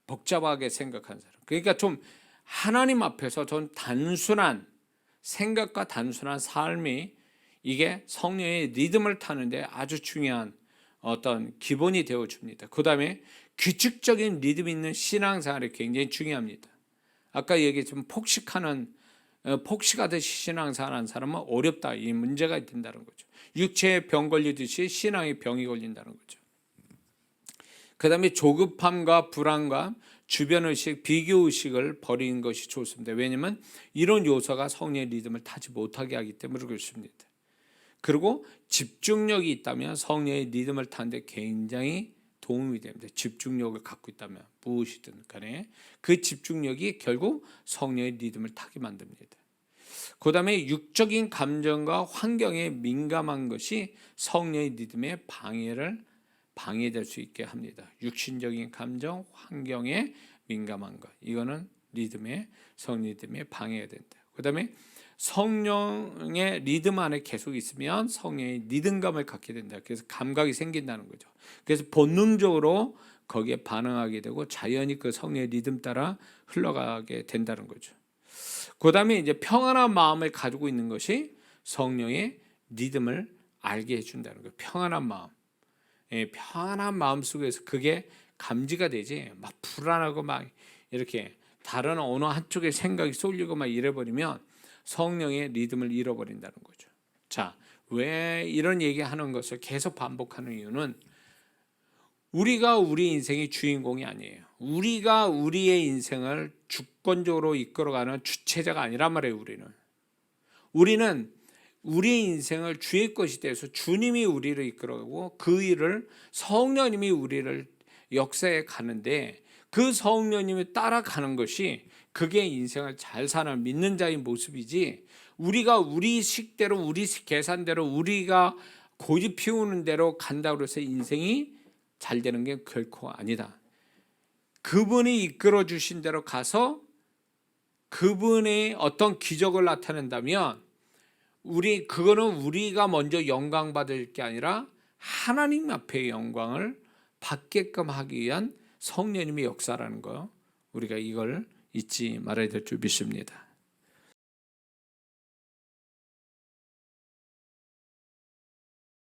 A: 복잡하게 생각하는 사람. 그러니까 좀 하나님 앞에서 좀 단순한 생각과 단순한 삶이 이게 성령의 리듬을 타는데 아주 중요한 어떤 기본이 되어줍니다. 그 다음에 규칙적인 리듬 있는 신앙생활이 굉장히 중요합니다. 아까 얘기했지만 폭식하듯이 신앙생활하는 사람은 어렵다. 이 문제가 된다는 거죠. 육체에 병 걸리듯이 신앙에 병이 걸린다는 거죠. 그 다음에 조급함과 불안감, 주변의식, 비교의식을 버리는 것이 좋습니다. 왜냐하면 이런 요소가 성령의 리듬을 타지 못하게 하기 때문에 그렇습니다. 그리고 집중력이 있다면 성령의 리듬을 타는데 굉장히 도움이 됩니다. 집중력을 갖고 있다면 무엇이든 간에 그 집중력이 결국 성령의 리듬을 타게 만듭니다. 그 다음에 육적인 감정과 환경에 민감한 것이 성령의 리듬에 방해될 수 있게 합니다. 육신적인 감정, 환경에 민감한 것, 이거는 성령 리듬에 방해가 된다. 그 다음에 성령의 리듬 안에 계속 있으면 성령의 리듬감을 갖게 된다. 그래서 감각이 생긴다는 거죠. 그래서 본능적으로 거기에 반응하게 되고 자연히 그 성령의 리듬 따라 흘러가게 된다는 거죠. 그 다음에 이제 평안한 마음을 가지고 있는 것이 성령의 리듬을 알게 해준다는 거예요. 평안한 마음. 평안한 마음 속에서 그게 감지가 되지 막 불안하고 막 이렇게 다른 어느 한쪽에 생각이 쏠리고 막 이래버리면 성령의 리듬을 잃어버린다는 거죠. 자, 왜 이런 얘기하는 것을 계속 반복하는 이유는 우리가 우리 인생의 주인공이 아니에요. 우리가 우리의 인생을 주권적으로 이끌어가는 주체자가 아니란 말이에요. 우리는 우리의 인생을 주의 것이 돼서 주님이 우리를 이끌어가고 그 일을 성령님이 우리를 역사에 가는데 그 성령님이 따라가는 것이 그게 인생을 잘 사는 믿는 자의 모습이지, 우리가 우리 식대로 우리 계산대로 우리가 고집 피우는 대로 간다고 해서 인생이 잘 되는 게 결코 아니다. 그분이 이끌어 주신 대로 가서 그분의 어떤 기적을 나타낸다면 그거는 우리가 먼저 영광 받을 게 아니라 하나님 앞에 영광을 받게끔 하기 위한 성령님의 역사라는 거, 우리가 이걸 잊지 말아야 될 줄 믿습니다.